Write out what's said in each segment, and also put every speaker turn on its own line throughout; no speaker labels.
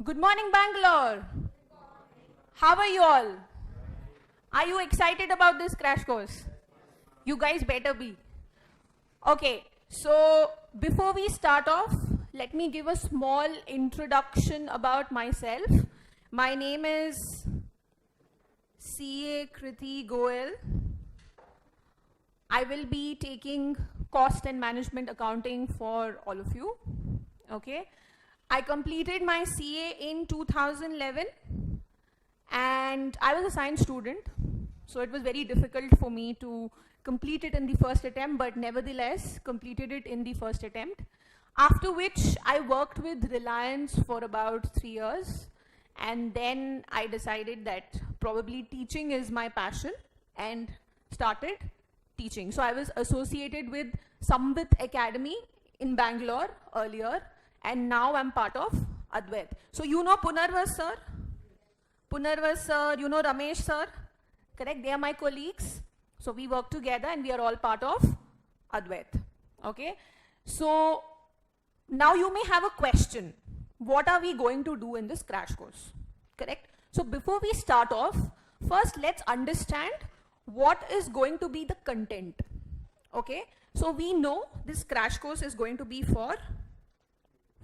Good morning, Bangalore. How are you all? Are you excited about this crash course? You guys better be. Okay, so before we start off, let me give a small introduction about myself. My name is CA Kriti Goel. I will be taking cost and management accounting for all of you. Okay. I completed my CA in 2011 and I was a science student, so it was very difficult for me to complete it in the first attempt, but nevertheless completed it in the first attempt. After which I worked with Reliance for about 3 years, and then I decided that probably teaching is my passion and started teaching. So I was associated with Samvit Academy in Bangalore earlier, and now I'm part of Advait. So you know Punarvas sir? Punarvas sir, you know Ramesh sir? Correct? They are my colleagues. So we work together and we are all part of Advait. Okay? So now you may have a question. What are we going to do in this crash course? Correct? So before we start off, first let's understand what is going to be the content. Okay? So we know this crash course is going to be for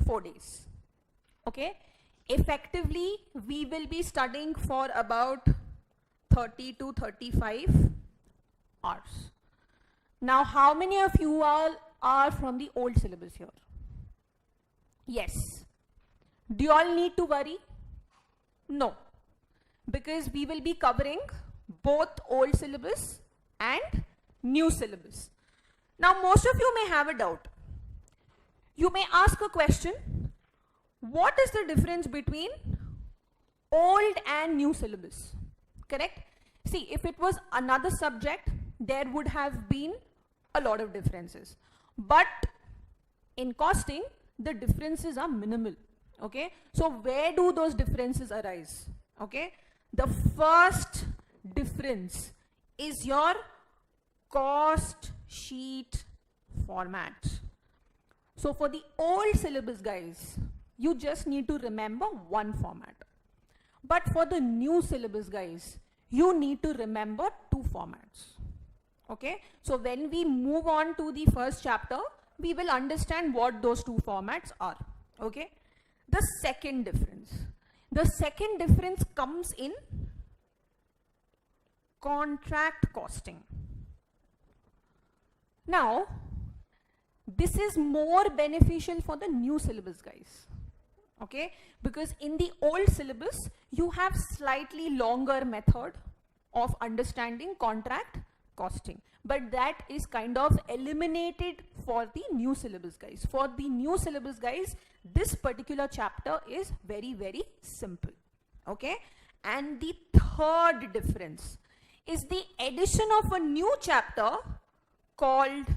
4 days. Okay? Effectively, we will be studying for about 30 to 35 hours. Now, how many of you all are from the old syllabus here? Yes. Do you all need to worry? No. Because we will be covering both old syllabus and new syllabus. Now, most of you may have a doubt. You may ask a question, what is the difference between old and new syllabus? Correct? See, if it was another subject, there would have been a lot of differences. But in costing, the differences are minimal. Okay? So where do those differences arise? Okay? The first difference is your cost sheet format. So for the old syllabus, guys, you just need to remember one format. But for the new syllabus, guys, you need to remember 2 formats. Okay? So when we move on to the first chapter, we will understand what those 2 formats are. Okay? The second difference comes in contract costing. Now, this is more beneficial for the new syllabus, guys. Okay? Because in the old syllabus, you have slightly longer method of understanding contract costing. But that is kind of eliminated for the new syllabus, guys. For the new syllabus, guys, this particular chapter is very, very simple. Okay? And the third difference is the addition of a new chapter called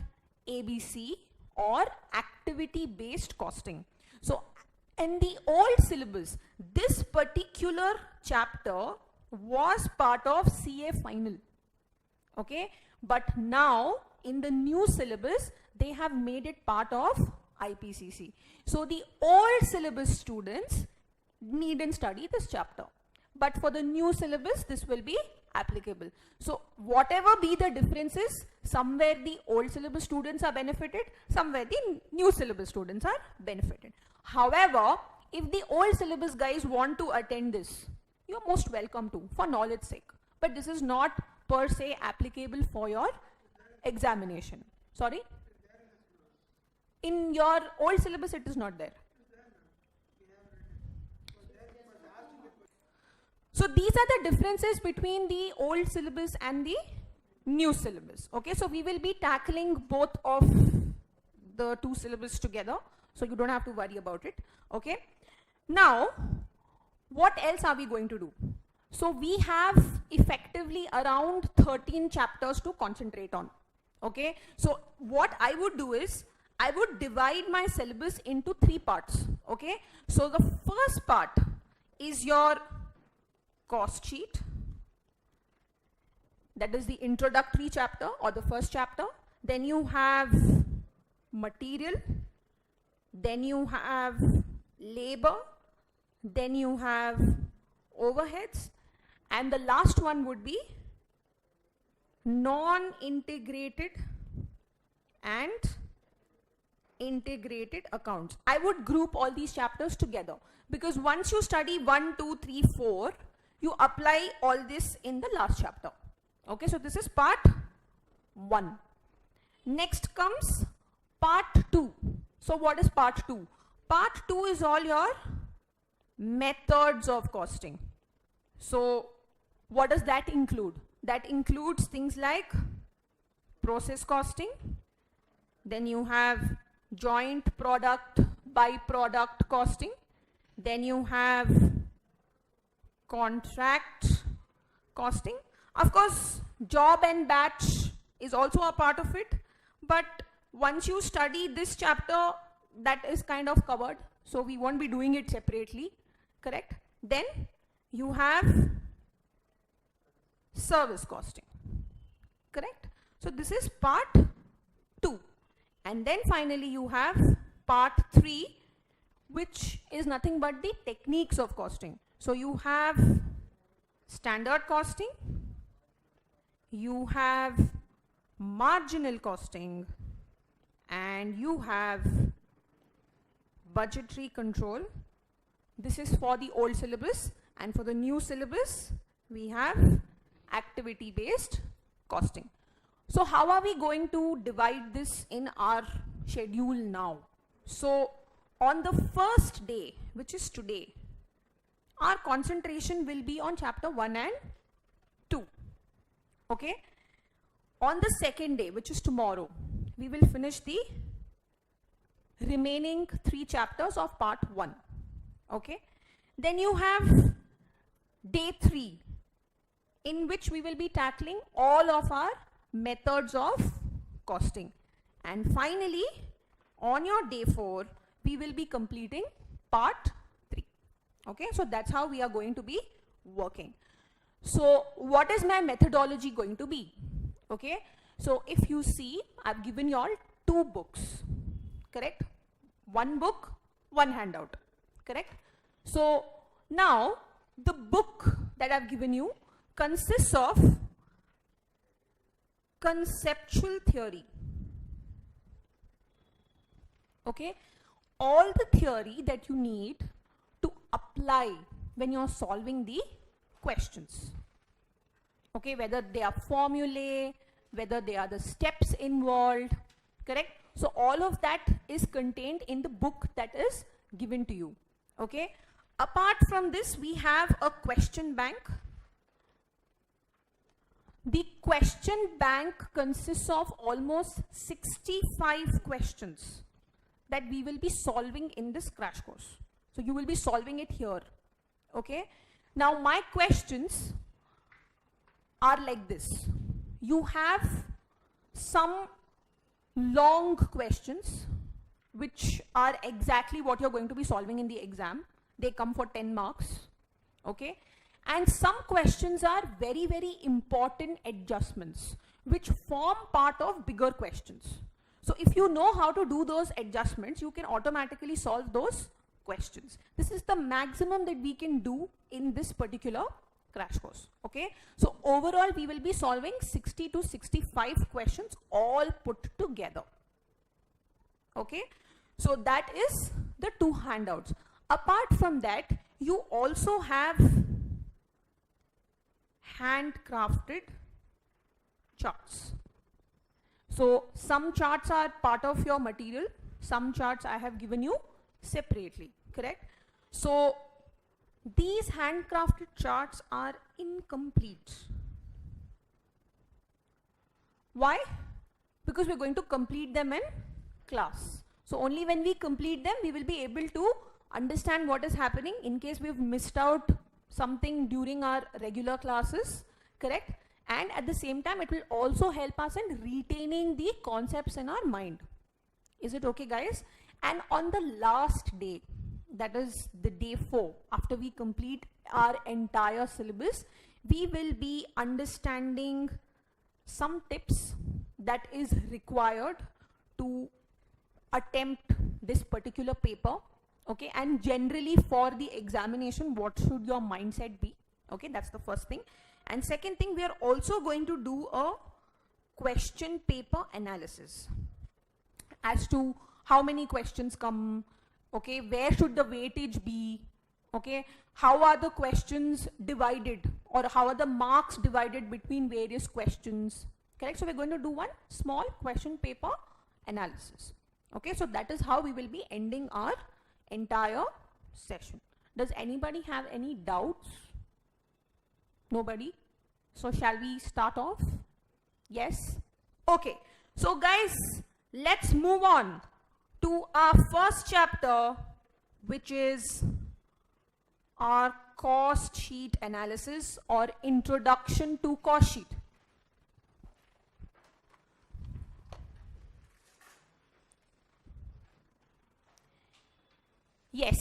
ABC, or activity-based costing. So in the old syllabus, this particular chapter was part of CA final. Okay? But now in the new syllabus, they have made it part of IPCC. So the old syllabus students needn't study this chapter. But for the new syllabus, this will be applicable. So whatever be the differences, somewhere the old syllabus students are benefited, somewhere the new syllabus students are benefited. However, if the old syllabus guys want to attend this, you're most welcome to, for knowledge sake. But this is not per se applicable for your examination. Sorry? In your old syllabus, it is not there. So these are the differences between the old syllabus and the new syllabus. Okay, so we will be tackling both of the 2 syllabus together, so you don't have to worry about it. Okay, now what else are we going to do? So we have effectively around 13 chapters to concentrate on. Okay, so what I would do is I would divide my syllabus into 3 parts. Okay, so the first part is your cost sheet. That is the introductory chapter or the first chapter. Then you have material. Then you have labor. then you have overheads, and the last one would be non-integrated and integrated accounts. I would group all these chapters together because once you study 1, 2, 3, 4, you apply all this in the last chapter. Okay, so this is part 1. Next comes part 2. So what is part 2? Part 2 is all your methods of costing. So what does that include? That includes things like process costing. Then you have joint product by product costing. Then you have contract costing. Of course, job and batch is also a part of it, but once you study this chapter, that is kind of covered, so we won't be doing it separately, correct? Then you have service costing, correct? So this is part 2. And then finally you have part 3, which is nothing but the techniques of costing. So you have standard costing, you have marginal costing, and you have budgetary control. This is for the old syllabus, and for the new syllabus we have activity based costing. So how are we going to divide this in our schedule now? So on the first day, which is today, our concentration will be on chapter 1 and 2. Okay? On the second day, which is tomorrow, we will finish the remaining 3 chapters of part 1. Okay? Then you have day 3, in which we will be tackling all of our methods of costing. And finally, on your day 4, we will be completing part 3. Okay, so that's how we are going to be working. So what is my methodology going to be? Okay, so if you see, I've given you all 2 books, correct? 1 book, 1 handout, correct? So now the book that I've given you consists of conceptual theory. Okay, all the theory that you need to apply when you're solving the questions. Okay, whether they are formulae, whether they are the steps involved, correct? So all of that is contained in the book that is given to you. Okay, apart from this, we have a question bank. The question bank consists of almost 65 questions that we will be solving in this crash course. So you will be solving it here. Okay, now my questions are like this. You have some long questions which are exactly what you're going to be solving in the exam. They come for 10 marks. Okay, and some questions are very, very important adjustments which form part of bigger questions. So if you know how to do those adjustments, you can automatically solve those questions. This is the maximum that we can do in this particular crash course. Okay, so overall we will be solving 60 to 65 questions all put together. Okay, so that is the 2 handouts. Apart from that, you also have handcrafted charts. So some charts are part of your material, some charts I have given you separately, correct? So these handcrafted charts are incomplete. Why? Because we're going to complete them in class. So only when we complete them, we will be able to understand what is happening in case we've missed out something during our regular classes, correct? And at the same time, it will also help us in retaining the concepts in our mind. Is it okay, guys? And on the last day, that is the day 4, after we complete our entire syllabus, we will be understanding some tips that is required to attempt this particular paper. Okay, and generally for the examination, what should your mindset be? Okay, that's the first thing. And second thing, we are also going to do a question paper analysis as to how many questions come, okay, where should the weightage be, okay, how are the questions divided, or how are the marks divided between various questions, correct? So we're going to do one small question paper analysis. Okay, so that is how we will be ending our entire session. Does anybody have any doubts? Nobody? So shall we start off? Yes? Okay, so guys, let's move on to our first chapter, which is our cost sheet analysis or introduction to cost sheet. Yes.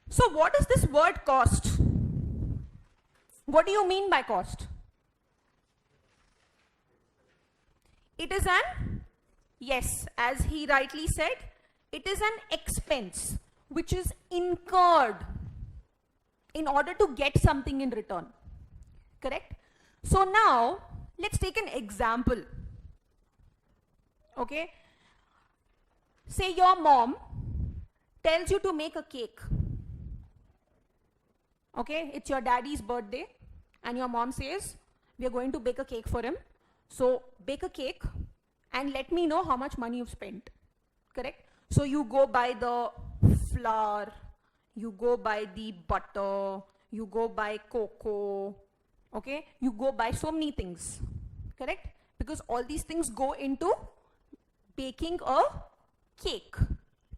So what is this word cost? What do you mean by cost? It is an, yes, as he rightly said, it is an expense which is incurred in order to get something in return. Correct? So now, let's take an example. Okay? Say your mom tells you to make a cake. Okay? It's your daddy's birthday and your mom says, we are going to bake a cake for him. So bake a cake and let me know how much money you've spent. Correct? So you go buy the flour, you go buy the butter, you go buy cocoa, okay? You go buy so many things, correct? Because all these things go into baking a cake,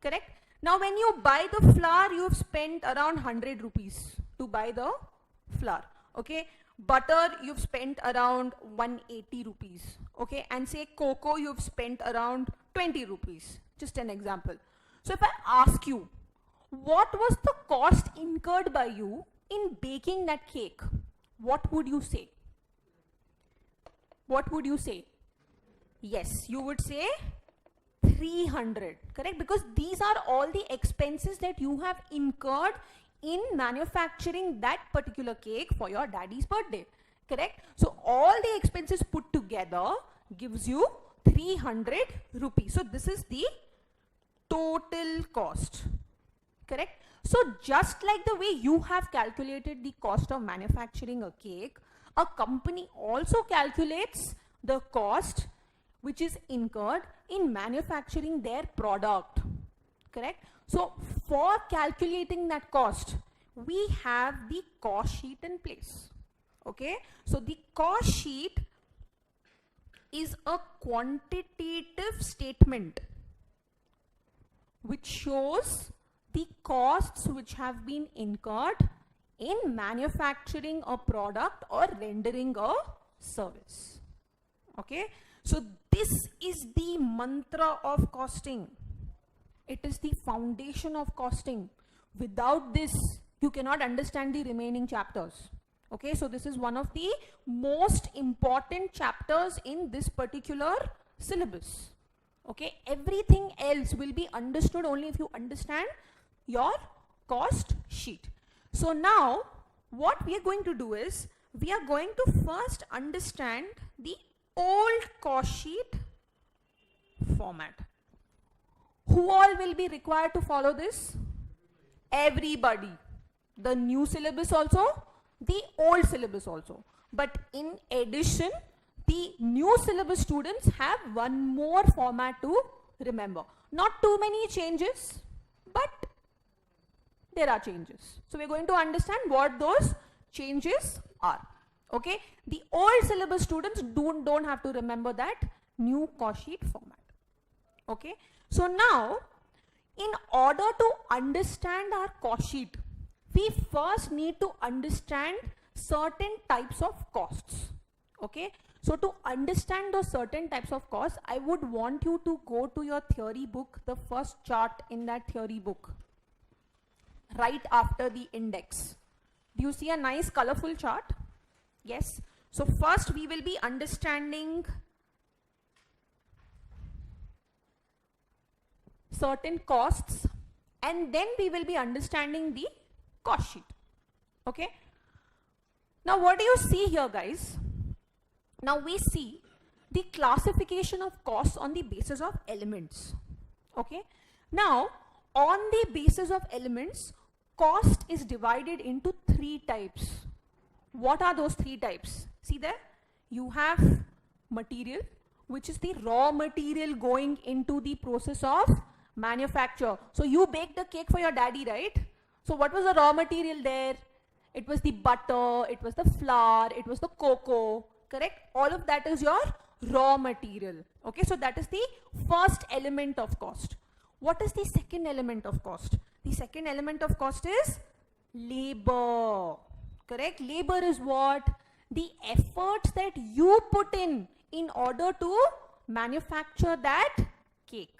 correct? Now when you buy the flour, you've spent around 100 rupees to buy the flour, okay? Butter, you've spent around 180 rupees, okay? And say cocoa, you've spent around 20 rupees, just an example. So if I ask you, what was the cost incurred by you in baking that cake? What would you say? What would you say? Yes, you would say 300, correct? Because these are all the expenses that you have incurred in manufacturing that particular cake for your daddy's birthday, correct? So all the expenses put together gives you 300 rupees. So this is the total cost. Correct? So just like the way you have calculated the cost of manufacturing a cake, a company also calculates the cost which is incurred in manufacturing their product. Correct? So for calculating that cost, we have the cost sheet in place. Okay? So the cost sheet is a quantitative statement which shows the costs which have been incurred in manufacturing a product or rendering a service. Okay, so this is the mantra of costing. It is the foundation of costing. Without this, you cannot understand the remaining chapters. Okay, so this is one of the most important chapters in this particular syllabus. Okay, everything else will be understood only if you understand your cost sheet. So now what we are going to do is we are going to first understand the old cost sheet format. Who all will be required to follow this? Everybody. The new syllabus also, the old syllabus also. But in addition, the new syllabus students have one more format to remember. Not too many changes, but there are changes. So we're going to understand what those changes are. Okay, the old syllabus students don't have to remember that new cost sheet format. Okay, so now in order to understand our cost sheet, we first need to understand certain types of costs. Okay, so to understand those certain types of costs, I would want you to go to your theory book, the first chart in that theory book, right after the index. Do you see a nice colorful chart? Yes. So first we will be understanding certain costs and then we will be understanding the cost sheet. Okay. Now what do you see here, guys? Now we see the classification of costs on the basis of elements. Okay. Now on the basis of elements, cost is divided into 3 types. What are those 3 types? See there, you have material, which is the raw material going into the process of manufacture. So you baked the cake for your daddy, right? So what was the raw material there? It was the butter, it was the flour, it was the cocoa, correct? All of that is your raw material. Okay, so that is the first element of cost. What is the second element of cost? The second element of cost is labor, correct? Labor is what? The efforts that you put in order to manufacture that cake,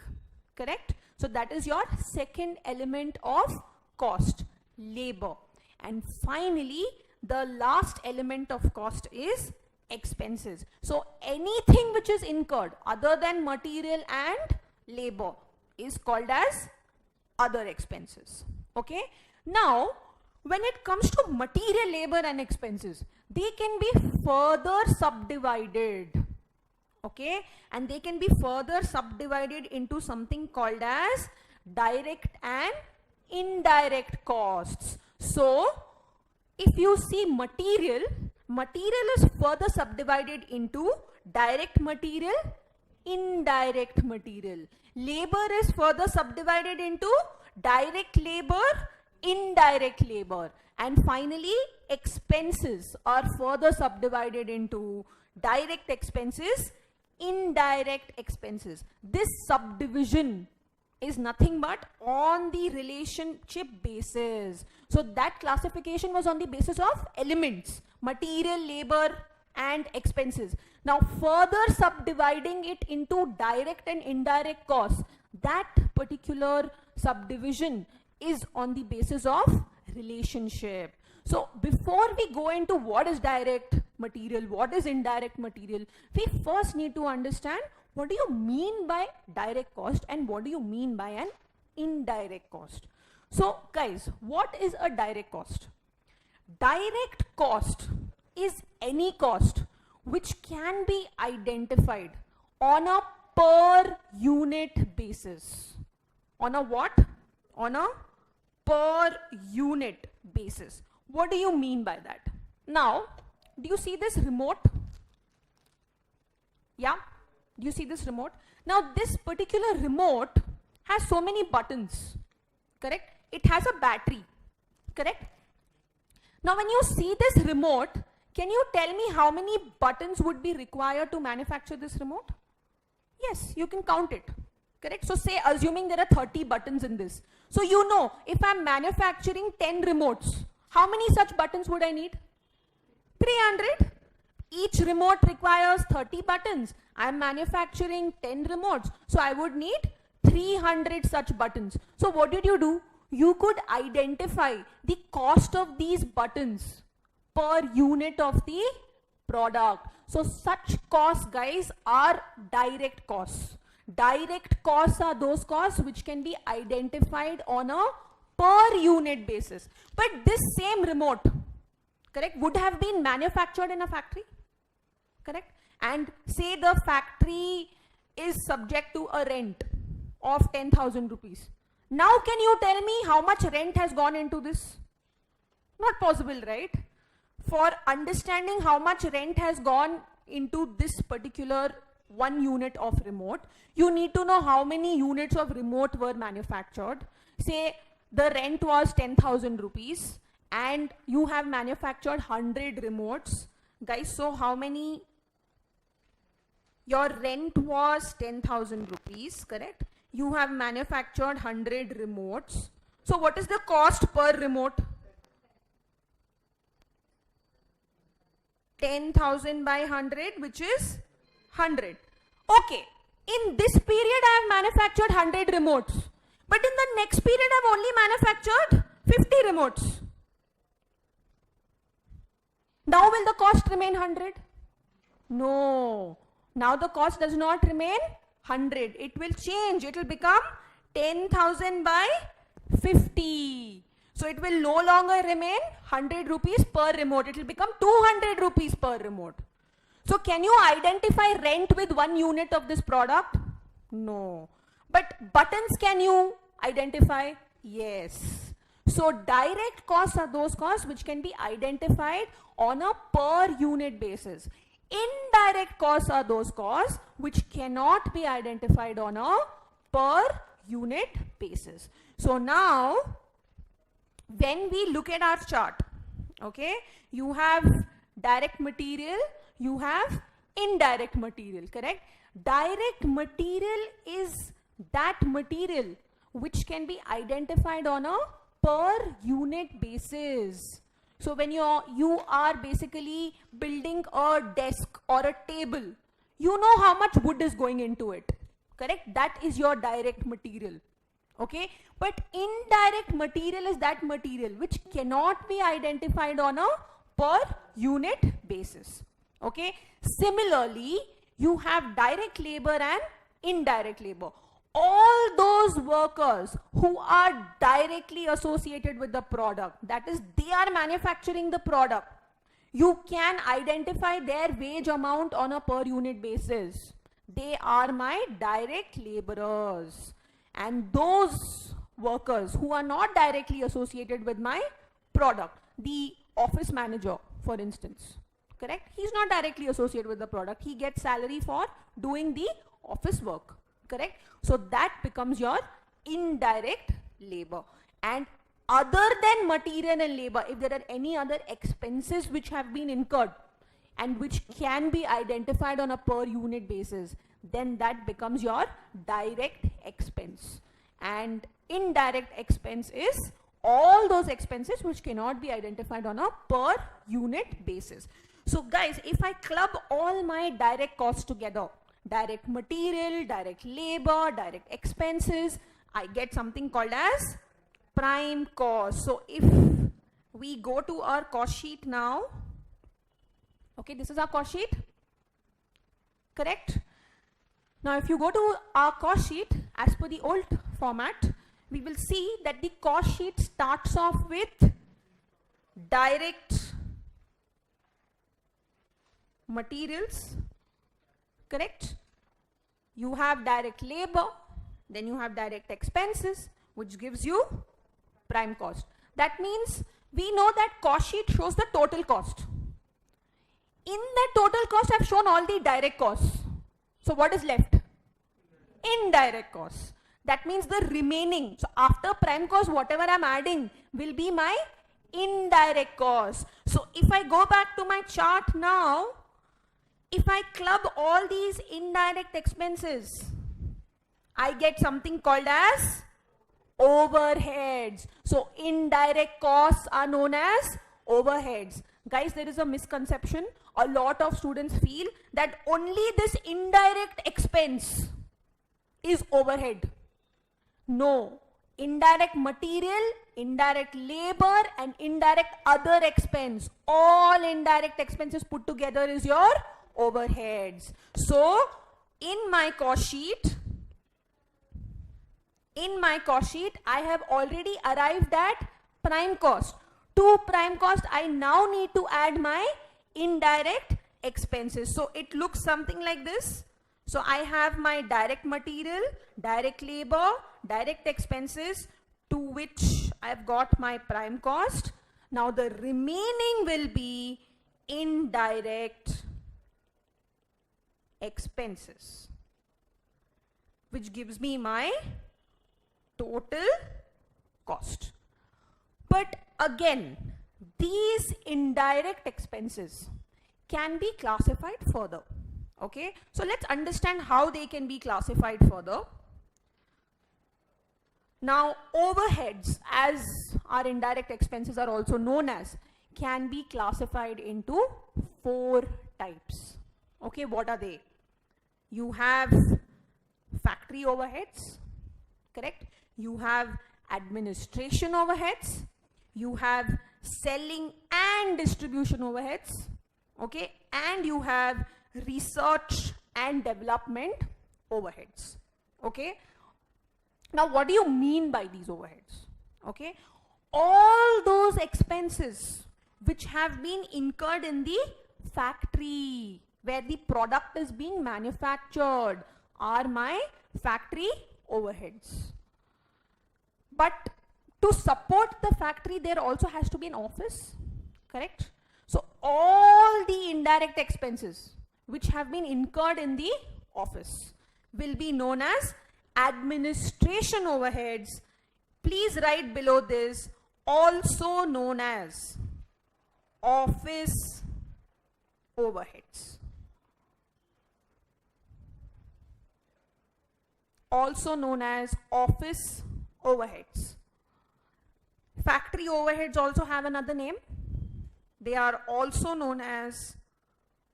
correct? So that is your second element of cost, labor. And finally, the last element of cost is expenses. So anything which is incurred other than material and labor is called as other expenses. Okay. Now, when it comes to material, labor and expenses, they can be further subdivided. Okay. And they can be further subdivided into something called as direct and indirect costs. So, if you see material is further subdivided into direct material, indirect material. Labor is further subdivided into direct labor, indirect labor. And finally, expenses are further subdivided into direct expenses, indirect expenses. This subdivision is nothing but on the relationship basis. So that classification was on the basis of elements, material, labor and expenses. Now further subdividing it into direct and indirect costs, that particular subdivision is on the basis of relationship. So before we go into what is direct material, what is indirect material, we first need to understand what do you mean by direct cost and what do you mean by an indirect cost. So guys, what is a direct cost? Direct cost is any cost which can be identified on a per unit basis. On a what? On a per unit basis. What do you mean by that? Now, do you see this remote? Yeah? Do you see this remote? Now, this particular remote has so many buttons, correct? It has a battery, correct? Now, when you see this remote, can you tell me how many buttons would be required to manufacture this remote? Yes, you can count it, correct? So, say, assuming there are 30 buttons in this. So, you know, if I'm manufacturing 10 remotes, how many such buttons would I need? 300. Each remote requires 30 buttons. I'm manufacturing 10 remotes. So I would need 300 such buttons. So what did you do? You could identify the cost of these buttons per unit of the product. So such costs, guys, are direct costs. Direct costs are those costs which can be identified on a per unit basis. But this same remote, correct, would have been manufactured in a factory. Correct? And say the factory is subject to a rent of 10,000 rupees. Now can you tell me how much rent has gone into this? Not possible, right? For understanding how much rent has gone into this particular 1 unit of remote, you need to know how many units of remote were manufactured. Say the rent was 10,000 rupees and you have manufactured 100 remotes. Guys, so how many? Your rent was 10,000 rupees, correct? You have manufactured 100 remotes. So what is the cost per remote? 10,000 by 100, which is 100. Okay, in this period I have manufactured 100 remotes. But in the next period I have only manufactured 50 remotes. Now will the cost remain 100? No. Now the cost does not remain 100. It will change. It will become 10,000 by 50. So it will no longer remain 100 rupees per remote. It will become 200 rupees per remote. So can you identify rent with 1 unit of this product? No. But buttons can you identify? Yes. So direct costs are those costs which can be identified on a per unit basis. Indirect costs are those costs which cannot be identified on a per unit basis. So now, when we look at our chart, okay, you have direct material, you have indirect material, correct? Direct material is that material which can be identified on a per unit basis. So when you are basically building a desk or a table, you know how much wood is going into it, correct? That is your direct material, okay? But indirect material is that material which cannot be identified on a per unit basis, okay? Similarly, you have direct labor and indirect labor. All those workers who are directly associated with the product, that is, they are manufacturing the product, you can identify their wage amount on a per unit basis. They are my direct laborers. And those workers who are not directly associated with my product, the office manager, for instance, correct? He's not directly associated with the product. He gets salary for doing the office work, correct? So that becomes your indirect labor. And other than material and labor, if there are any other expenses which have been incurred and which can be identified on a per unit basis, then that becomes your direct expense. And indirect expense is all those expenses which cannot be identified on a per unit basis. So guys, if I club all my direct costs together, direct material, direct labor, direct expenses, I get something called as prime cost. So if we go to our cost sheet now, okay, this is our cost sheet, correct? Now if you go to our cost sheet as per the old format, we will see that the cost sheet starts off with direct materials, correct? You have direct labor, then you have direct expenses, which gives you prime cost. That means we know that cost sheet shows the total cost. In that total cost, I've shown all the direct costs. So what is left? Indirect costs. That means the remaining. So after prime cost, whatever I'm adding will be my indirect cost. So if I go back to my chart now, if I club all these indirect expenses, I get something called as overheads. So indirect costs are known as overheads. Guys, there is a misconception. A lot of students feel that only this indirect expense is overhead. No. Indirect material, indirect labor, and indirect other expense, all indirect expenses put together is your overheads. So in my cost sheet, I have already arrived at prime cost. To prime cost, I now need to add my indirect expenses. So it looks something like this. So I have my direct material, direct labor, direct expenses, to which I've got my prime cost. Now the remaining will be indirect expenses, which gives me my total cost. But again, these indirect expenses can be classified further. Okay, so let's understand how they can be classified further. Now, overheads, as our indirect expenses are also known as, can be classified into 4 types. Okay, what are they? You have factory overheads, correct? You have administration overheads. You have selling and distribution overheads, okay? And you have research and development overheads, okay? Now, what do you mean by these overheads? Okay, all those expenses which have been incurred in the factory where the product is being manufactured are my factory overheads. But to support the factory, there also has to be an office, correct? So all the indirect expenses which have been incurred in the office will be known as administration overheads. Please write below this, also known as office overheads. Also known as office overheads. Factory overheads also have another name. They are also known as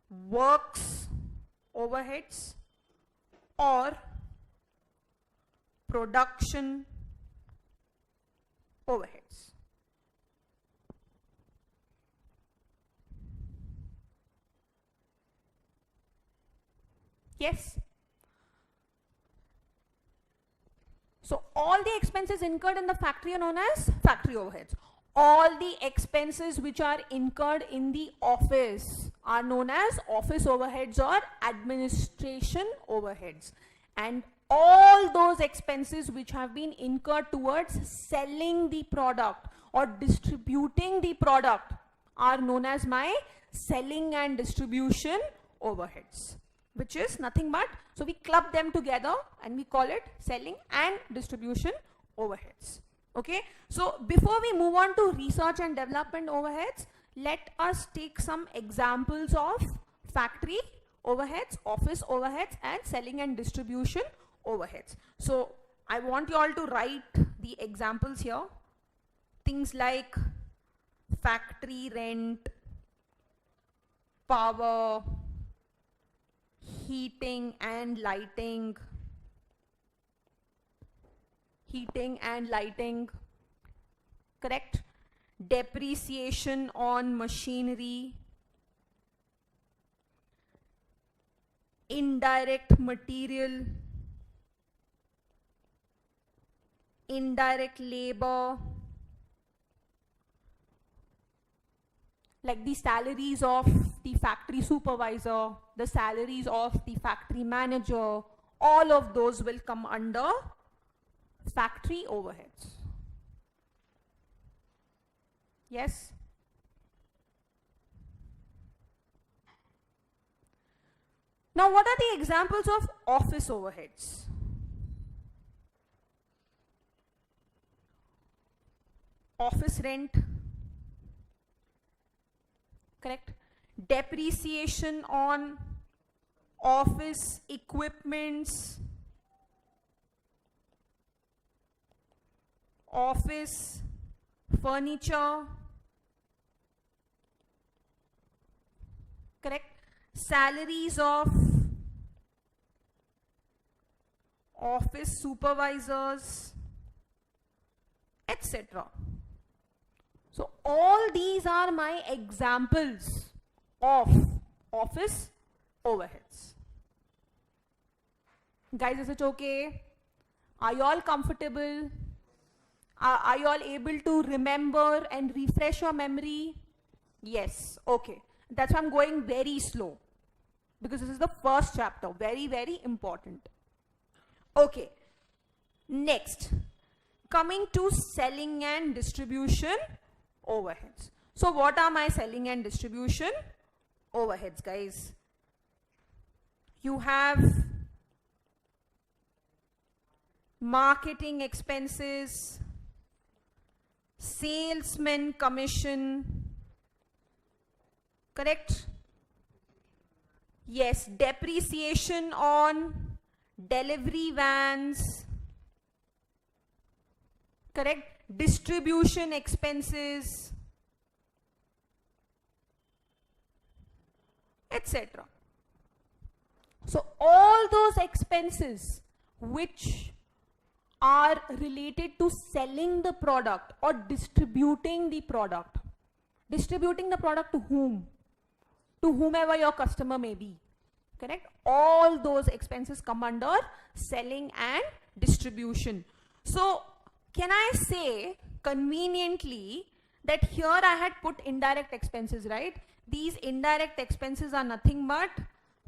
works overheads or production overheads. Yes? So all the expenses incurred in the factory are known as factory overheads. All the expenses which are incurred in the office are known as office overheads or administration overheads. And all those expenses which have been incurred towards selling the product or distributing the product are known as my selling and distribution overheads, which is nothing but, so we club them together and we call it selling and distribution overheads. Okay, so before we move on to research and development overheads, let us take some examples of factory overheads, office overheads, and selling and distribution overheads. So I want you all to write the examples here. Things like factory rent, power, heating and lighting, correct? Depreciation on machinery, indirect material, indirect labor, like the salaries of the factory supervisor, the salaries of the factory manager, all of those will come under factory overheads. Yes? Now, what are the examples of office overheads? Office rent, correct? Depreciation on office equipments, office furniture, correct? Salaries of office supervisors, etc. So all these are my examples of office overheads. Guys, is it okay? Are you all comfortable? Are you all able to remember and refresh your memory? Yes, okay. That's why I'm going very slow, because this is the first chapter, very, very important. Okay, next, coming to selling and distribution overheads. So what are my selling and distribution overheads, guys? You have marketing expenses, salesman commission, correct? Yes, depreciation on delivery vans, correct? Distribution expenses, etc. So all those expenses which are related to selling the product or distributing the product. Distributing the product to whom? To whomever your customer may be, correct? All those expenses come under selling and distribution. So can I say conveniently that here I had put indirect expenses, right? These indirect expenses are nothing but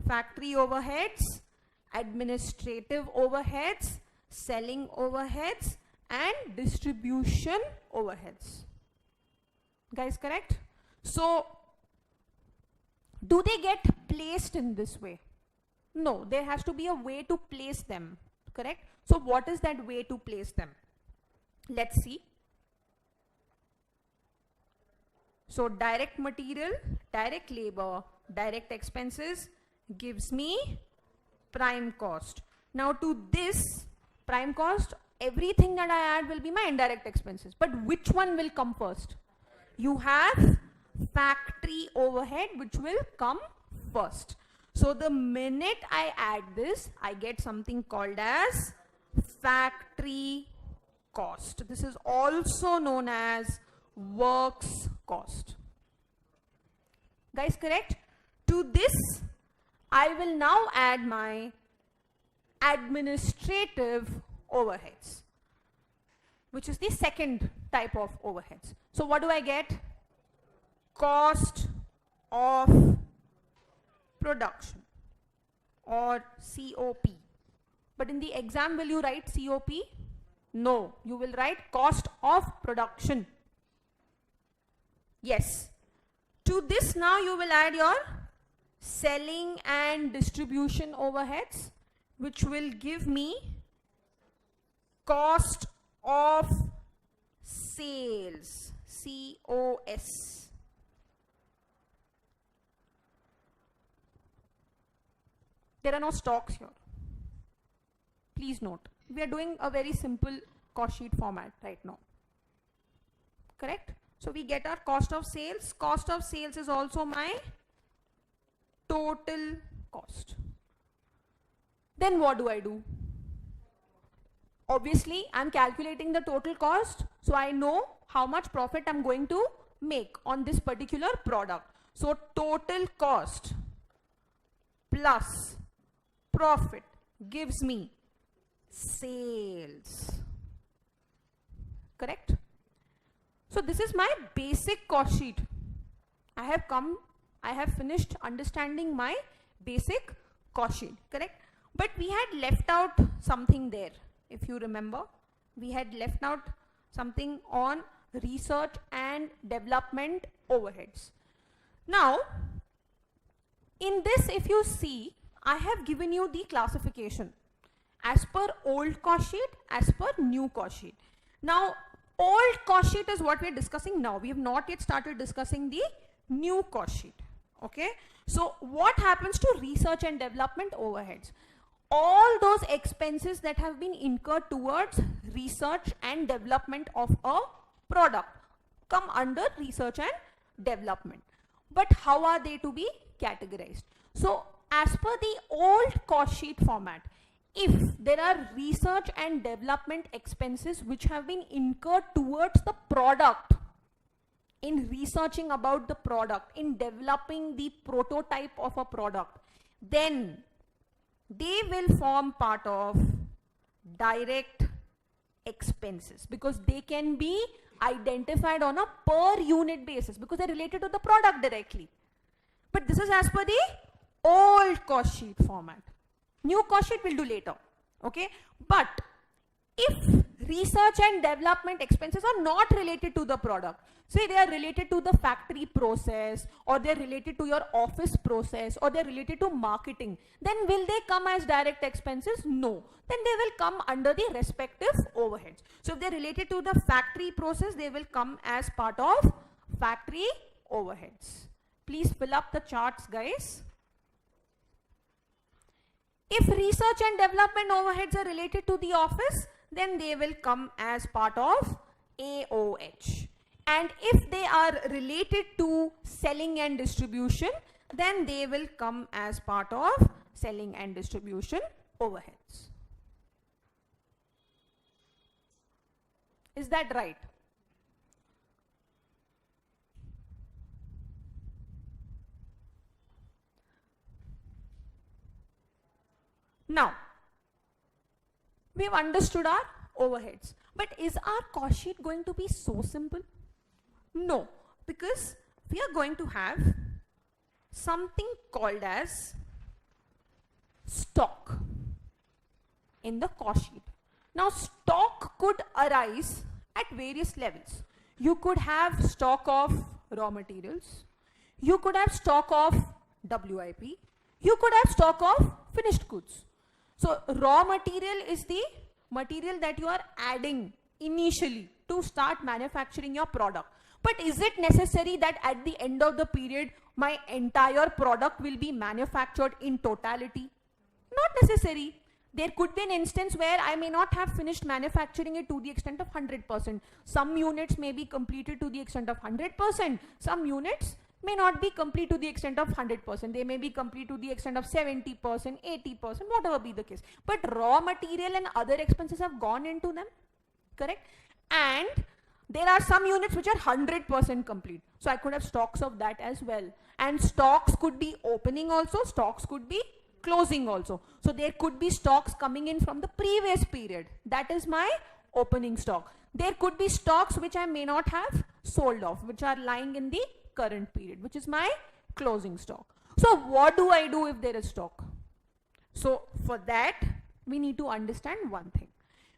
factory overheads, administrative overheads, selling overheads, and distribution overheads. Guys, correct? So, do they get placed in this way? No, there has to be a way to place them, correct? So, what is that way to place them? Let's see. So, direct material, direct labor, direct expenses gives me prime cost. Now, to this prime cost, everything that I add will be my indirect expenses. But which one will come first? You have factory overhead, which will come first. So, the minute I add this, I get something called as factory cost. This is also known as works cost. Guys, correct? To this, I will now add my administrative overheads, which is the second type of overheads. So what do I get? Cost of production, or COP. But in the exam, will you write COP? No, you will write cost of production. Yes. To this now you will add your selling and distribution overheads, which will give me cost of sales, COS. There are no stocks here. Please note, we are doing a very simple cost sheet format right now. Correct? So we get our cost of sales. Cost of sales is also my total cost. Then what do I do? Obviously, I'm calculating the total cost, so I know how much profit I'm going to make on this particular product. So total cost plus profit gives me sales. Correct? So this is my basic cost sheet. I have finished understanding my basic cost sheet, correct? But we had left out something there, if you remember. We had left out something on research and development overheads. Now, in this, if you see, I have given you the classification as per old cost sheet, as per new cost sheet. Now, old cost sheet is what we are discussing now. We have not yet started discussing the new cost sheet. Okay. So what happens to research and development overheads? All those expenses that have been incurred towards research and development of a product come under research and development. But how are they to be categorized? So as per the old cost sheet format, if there are research and development expenses which have been incurred towards the product, in researching about the product, in developing the prototype of a product, then they will form part of direct expenses, because they can be identified on a per unit basis because they're related to the product directly. But this is as per the old cost sheet format. New cost sheet we'll do later. Okay. But if research and development expenses are not related to the product, say they are related to the factory process, or they're related to your office process, or they're related to marketing, then will they come as direct expenses? No. Then they will come under the respective overheads. So if they're related to the factory process, they will come as part of factory overheads. Please fill up the charts, guys. If research and development overheads are related to the office, then they will come as part of AOH. And if they are related to selling and distribution, then they will come as part of selling and distribution overheads. Is that right? Now, we have understood our overheads. But is our cost sheet going to be so simple? No, because we are going to have something called as stock in the cost sheet. Now stock could arise at various levels. You could have stock of raw materials, you could have stock of WIP, you could have stock of finished goods. So raw material is the material that you are adding initially to start manufacturing your product. But is it necessary that at the end of the period my entire product will be manufactured in totality? Not necessary. There could be an instance where I may not have finished manufacturing it to the extent of 100%. Some units may be completed to the extent of 100%. Some units may not be complete to the extent of 100%. They may be complete to the extent of 70%, 80%, whatever be the case. But raw material and other expenses have gone into them, correct? And there are some units which are 100% complete. So I could have stocks of that as well. And stocks could be opening also, stocks could be closing also. So there could be stocks coming in from the previous period. That is my opening stock. There could be stocks which I may not have sold off, which are lying in the current period, which is my closing stock. So what do I do if there is stock? So for that, we need to understand one thing.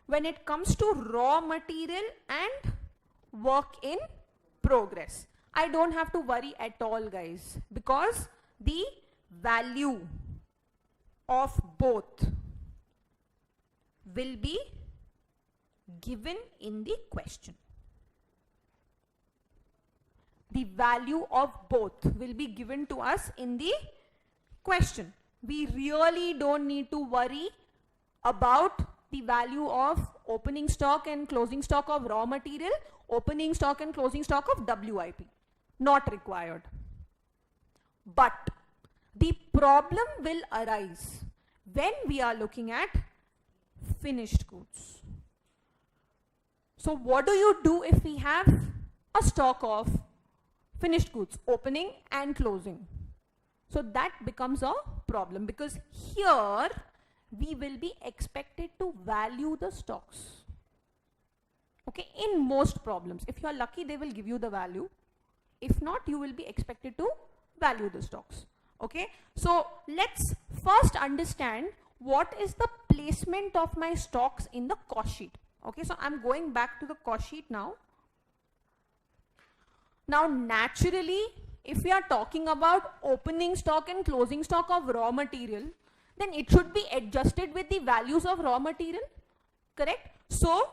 When it comes to raw material and work in progress, I don't have to worry at all, guys, because the value of both will be given in the question. The value of both will be given to us in the question. We really don't need to worry about the value of opening stock and closing stock of raw material, opening stock and closing stock of WIP. Not required. But the problem will arise when we are looking at finished goods. So what do you do if we have a stock of finished goods, opening and closing? So that becomes a problem, because here we will be expected to value the stocks. Okay, in most problems, if you are lucky, they will give you the value. If not, you will be expected to value the stocks. Okay, so let's first understand what is the placement of my stocks in the cost sheet. Okay, so I'm going back to the cost sheet now. Now naturally, if we are talking about opening stock and closing stock of raw material, then it should be adjusted with the values of raw material, correct? So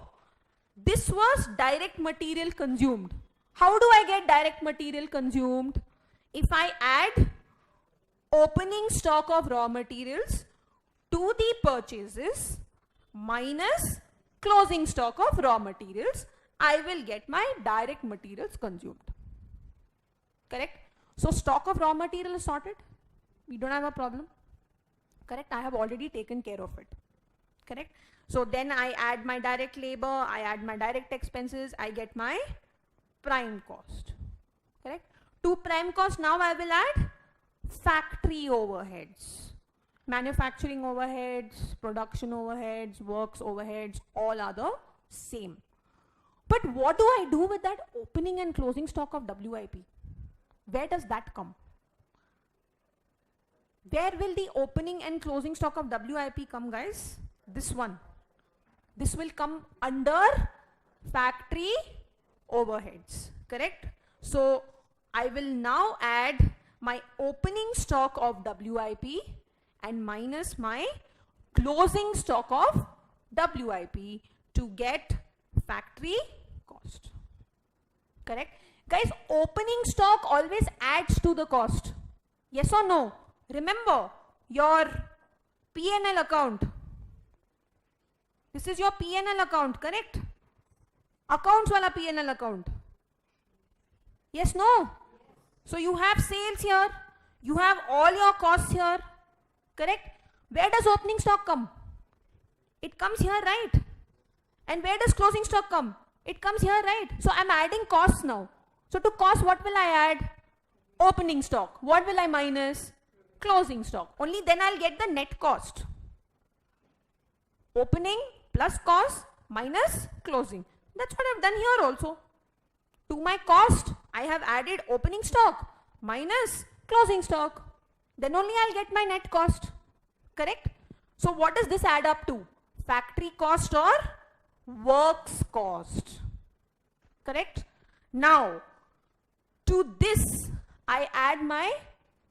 this was direct material consumed. How do I get direct material consumed? If I add opening stock of raw materials to the purchases minus closing stock of raw materials, I will get my direct materials consumed. Correct? So stock of raw material is sorted. We don't have a problem. Correct? I have already taken care of it. Correct? So then I add my direct labor, I add my direct expenses, I get my prime cost. Correct? To prime cost, now I will add factory overheads. Manufacturing overheads, production overheads, works overheads, all are the same. But what do I do with that opening and closing stock of WIP? Where does that come? Where will the opening and closing stock of WIP come, guys? This one. This will come under factory overheads, correct? So I will now add my opening stock of WIP and minus my closing stock of WIP to get factory cost, correct? Guys, opening stock always adds to the cost. Yes or no? Remember your P&L account. This is your P&L account, correct? Accounts wala P&L account. Yes, no? So you have sales here. You have all your costs here, correct? Where does opening stock come? It comes here, right? And where does closing stock come? It comes here, right? So I'm adding costs now. So to cost, what will I add? Opening stock. What will I minus? Closing stock. Only then I'll get the net cost. Opening plus cost minus closing. That's what I've done here also. To my cost, I have added opening stock minus closing stock. Then only I'll get my net cost. Correct? So what does this add up to? Factory cost or works cost. Correct? Now, to this, I add my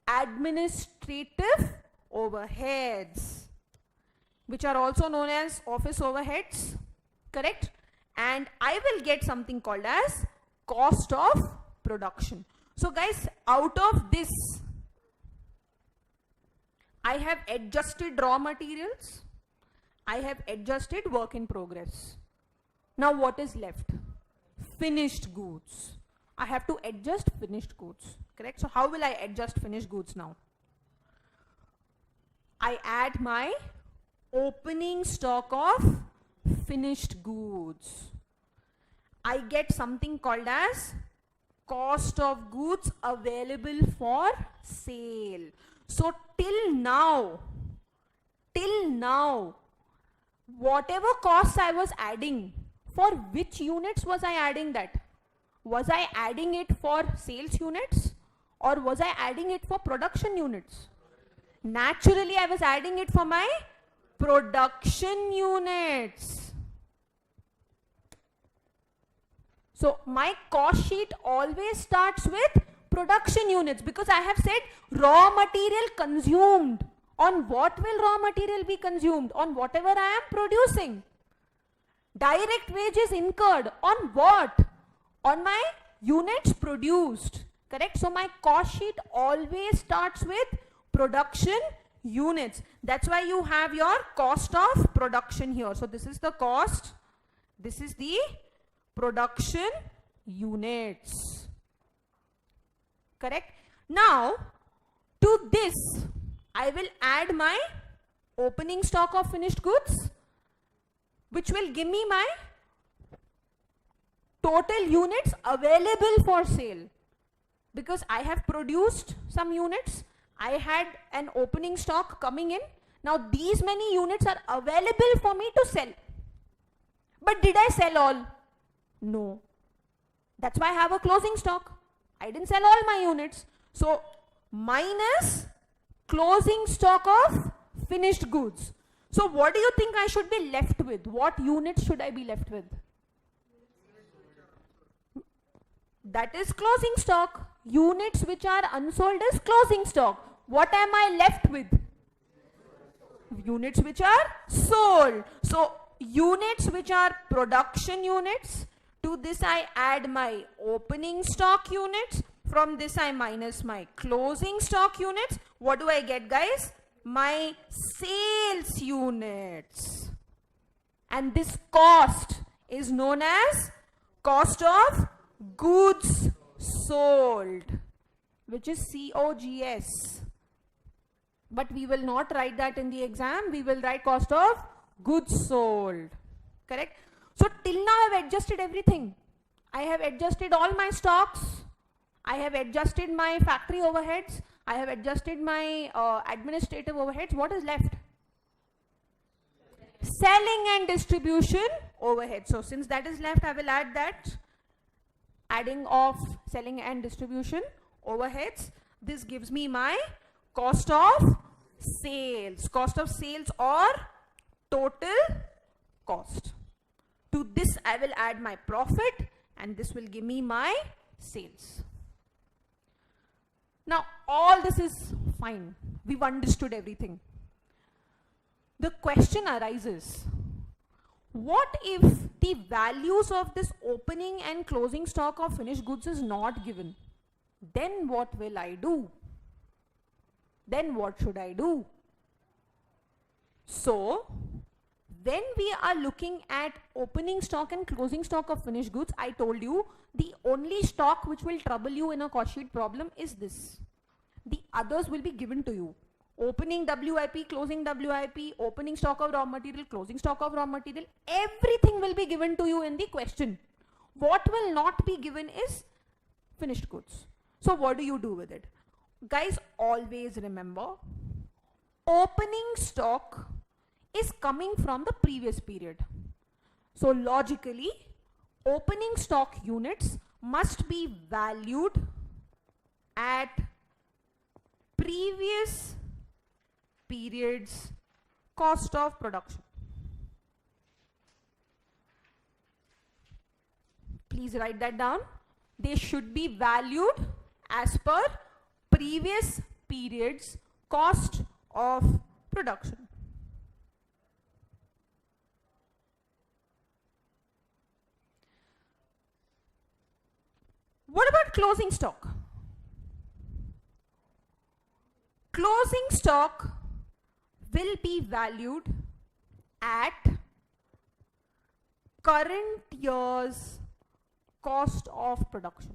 administrative overheads, which are also known as office overheads. Correct? And I will get something called as cost of production. So guys, out of this, I have adjusted raw materials. I have adjusted work in progress. Now what is left? Finished goods. I have to adjust finished goods. Correct? So how will I adjust finished goods now? I add my opening stock of finished goods. I get something called as cost of goods available for sale. So till now, whatever costs I was adding, for which units was I adding that? Was I adding it for sales units or was I adding it for production units? Naturally, I was adding it for my production units. So my cost sheet always starts with production units because I have said raw material consumed. On what will raw material be consumed? On whatever I am producing. Direct wages incurred. On what? On my units produced. Correct? So my cost sheet always starts with production units. That's why you have your cost of production here. So this is the cost. This is the production units. Correct? Now, to this, I will add my opening stock of finished goods, which will give me my total units available for sale. Because I have produced some units, I had an opening stock coming in. Now these many units are available for me to sell. But did I sell all? No. That's why I have a closing stock. I didn't sell all my units. So minus closing stock of finished goods. So what do you think I should be left with? What units should I be left with? That is closing stock. Units which are unsold is closing stock. What am I left with? Units which are sold. So units which are production units. To this I add my opening stock units. From this I minus my closing stock units. What do I get, guys? My sales units. And this cost is known as cost of goods sold, which is COGS. But we will not write that in the exam. We will write cost of goods sold. Correct? So till now I have adjusted everything. I have adjusted all my stocks. I have adjusted my factory overheads. I have adjusted my administrative overheads. What is left? Selling and distribution overhead. So since that is left, I will add that. Adding of selling and distribution overheads. This gives me my cost of sales. Cost of sales or total cost. To this I will add my profit and this will give me my sales. Now all this is fine. We've understood everything. The question arises, what if the values of this opening and closing stock of finished goods is not given? Then what will I do? Then what should I do? So, when we are looking at opening stock and closing stock of finished goods, I told you the only stock which will trouble you in a cost sheet problem is this. The others will be given to you. Opening WIP, closing WIP, opening stock of raw material, closing stock of raw material, everything will be given to you in the question. What will not be given is finished goods. So what do you do with it? Guys, always remember, opening stock is coming from the previous period. So logically, opening stock units must be valued at previous period's cost of production. Please write that down. They should be valued as per previous period's cost of production. What about closing stock? Closing stock will be valued at current year's cost of production.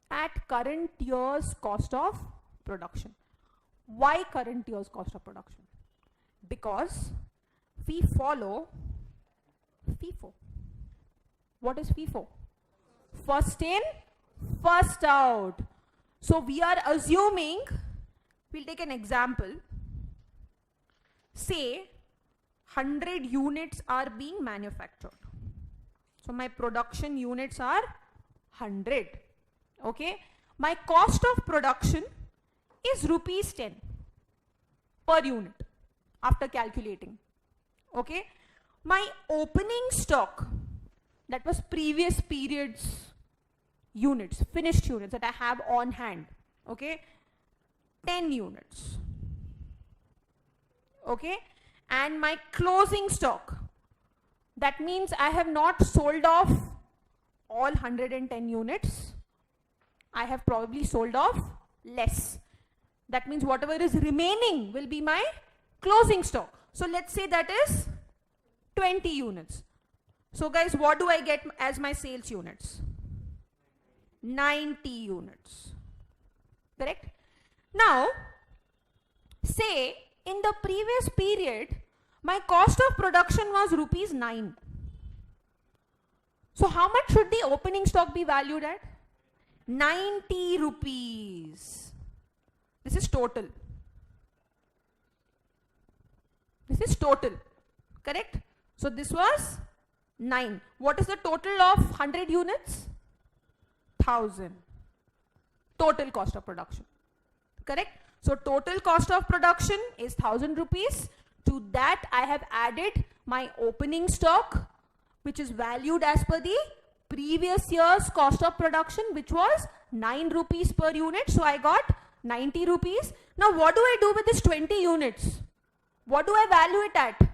At current year's cost of production. Why current year's cost of production? Because we follow FIFO. What is FIFO? First in, first out. So we are assuming, we'll take an example. Say 100 units are being manufactured. So my production units are 100. Okay. My cost of production is rupees 10 per unit after calculating. Okay. My opening stock, that was previous periods units, finished units that I have on hand. Okay. 10 units. Okay. And my closing stock, that means I have not sold off all 110 units. I have probably sold off less. That means whatever is remaining will be my closing stock. So let's say that is 20 units. So guys, what do I get as my sales units? 90 units. Correct? Now, say in the previous period, my cost of production was rupees 9. So how much should the opening stock be valued at? 90 rupees. This is total. This is total. Correct? So this was 9. What is the total of 100 units? 1000. Total cost of production. Correct? So total cost of production is 1000 rupees. To that I have added my opening stock, which is valued as per the previous year's cost of production, which was 9 rupees per unit. So I got 90 rupees. Now what do I do with this 20 units? What do I value it at?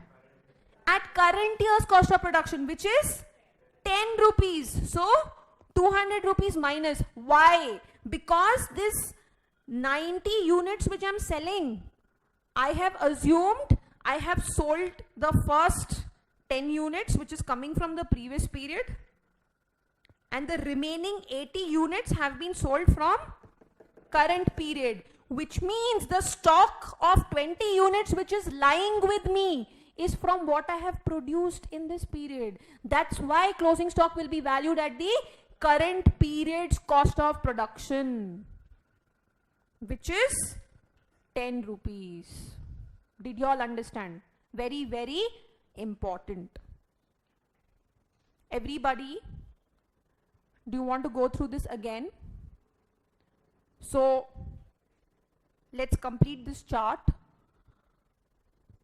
At current year's cost of production, which is 10 rupees. So 200 rupees minus. Why? Because this 90 units which I am selling, I have assumed I have sold the first 10 units which is coming from the previous period, and the remaining 80 units have been sold from current period, which means the stock of 20 units which is lying with me is from what I have produced in this period. That's why closing stock will be valued at the current period's cost of production, which is 10 rupees. Did you all understand? Very, very important. Everybody, do you want to go through this again? So let's complete this chart.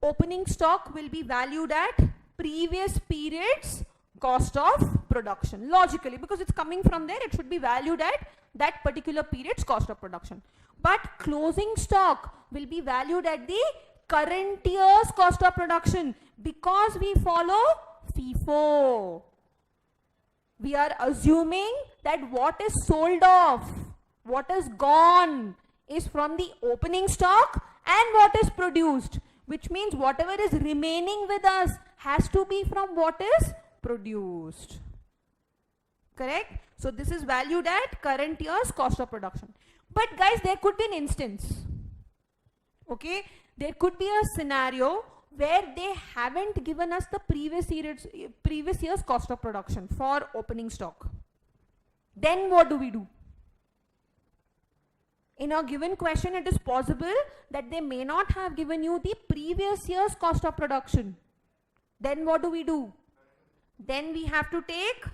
Opening stock will be valued at previous period's cost of production. Logically, because it's coming from there, it should be valued at that particular period's cost of production. But closing stock will be valued at the current year's cost of production, because we follow FIFO. We are assuming that what is sold off, what is gone, is from the opening stock and what is produced, which means whatever is remaining with us has to be from what is produced. Correct? So this is valued at current year's cost of production. But guys, there could be an instance. Okay? There could be a scenario where they haven't given us the previous year's cost of production for opening stock. Then what do we do? In a given question, it is possible that they may not have given you the previous year's cost of production. Then what do? Then we have to take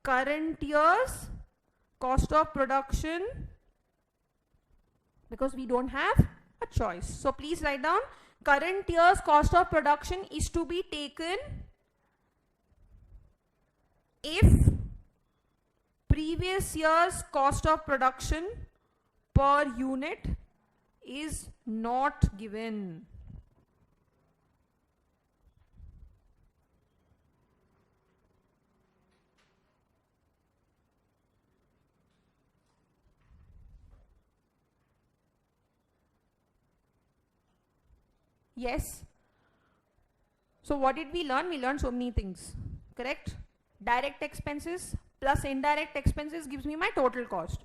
current year's cost of production, because we don't have a choice. So please write down, current year's cost of production is to be taken if previous year's cost of production per unit is not given. Yes. So what did we learn? We learned so many things, correct? Direct expenses plus indirect expenses gives me my total cost.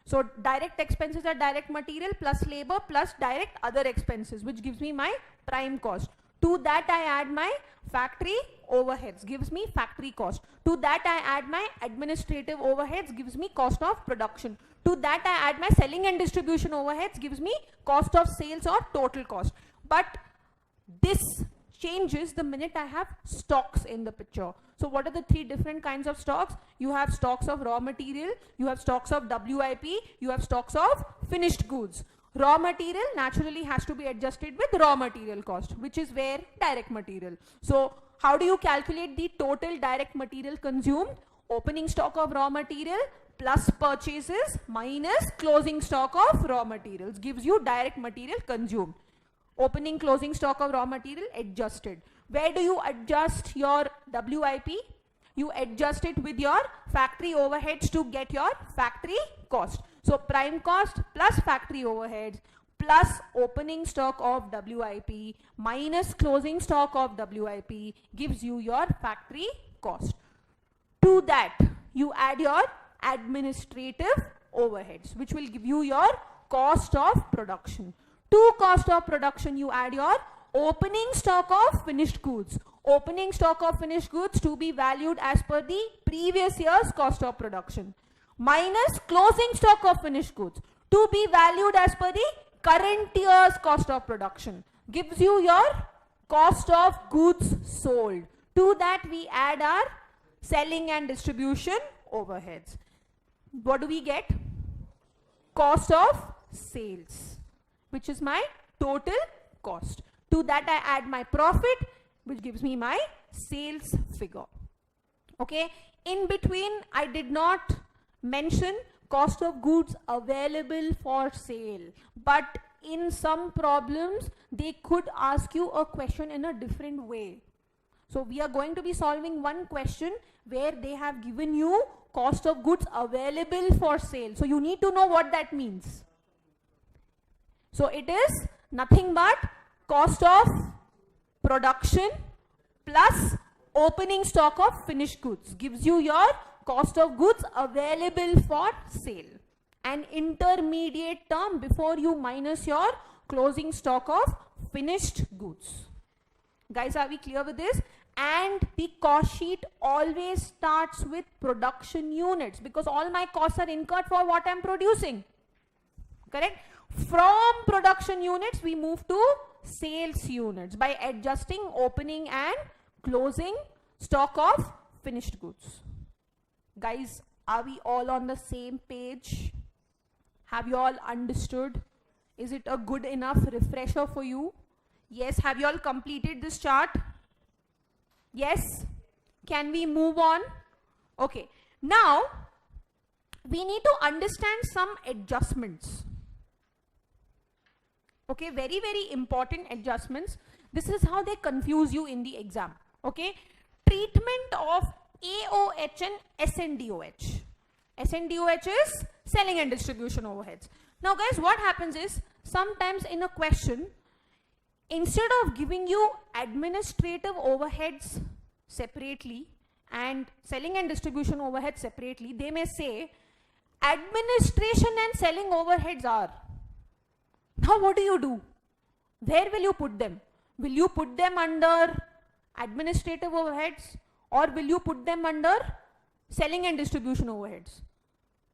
So direct expenses are direct material plus labor plus direct other expenses, which gives me my prime cost. To that I add my factory overheads, gives me factory cost. To that I add my administrative overheads, gives me cost of production. To that I add my selling and distribution overheads, gives me cost of sales or total cost. But this changes the minute I have stocks in the picture. So what are the three different kinds of stocks? You have stocks of raw material, you have stocks of WIP, you have stocks of finished goods. Raw material naturally has to be adjusted with raw material cost, which is where direct material. So how do you calculate the total direct material consumed? Opening stock of raw material plus purchases minus closing stock of raw materials gives you direct material consumed. Opening closing stock of raw material adjusted. Where do you adjust your WIP? You adjust it with your factory overheads to get your factory cost. So prime cost plus factory overheads plus opening stock of WIP minus closing stock of WIP gives you your factory cost. To that you add your administrative overheads, which will give you your cost of production. To cost of production you add your opening stock of finished goods. Opening stock of finished goods to be valued as per the previous year's cost of production. Minus closing stock of finished goods to be valued as per the current year's cost of production. Gives you your cost of goods sold. To that we add our selling and distribution overheads. What do we get? Cost of sales, which is my total cost. To that I add my profit, which gives me my sales figure. Okay, in between I did not mention cost of goods available for sale, but in some problems they could ask you a question in a different way. So we are going to be solving one question where they have given you cost of goods available for sale. So you need to know what that means. So it is nothing but cost of production plus opening stock of finished goods gives you your cost of goods available for sale. An intermediate term before you minus your closing stock of finished goods. Guys, are we clear with this? And the cost sheet always starts with production units, because all my costs are incurred for what I'm producing. Correct? From production units we move to sales units by adjusting opening and closing stock of finished goods. Guys, are we all on the same page? Have you all understood? Is it a good enough refresher for you? Yes. Have you all completed this chart? Yes. Can we move on? Okay. Now we need to understand some adjustments. Okay, very, very important adjustments. This is how they confuse you in the exam. Okay, treatment of AOH and SNDOH. SNDOH is selling and distribution overheads. Now guys, what happens is sometimes in a question, instead of giving you administrative overheads separately and selling and distribution overheads separately, they may say administration and selling overheads are. Now what do? Where will you put them? Will you put them under administrative overheads or will you put them under selling and distribution overheads?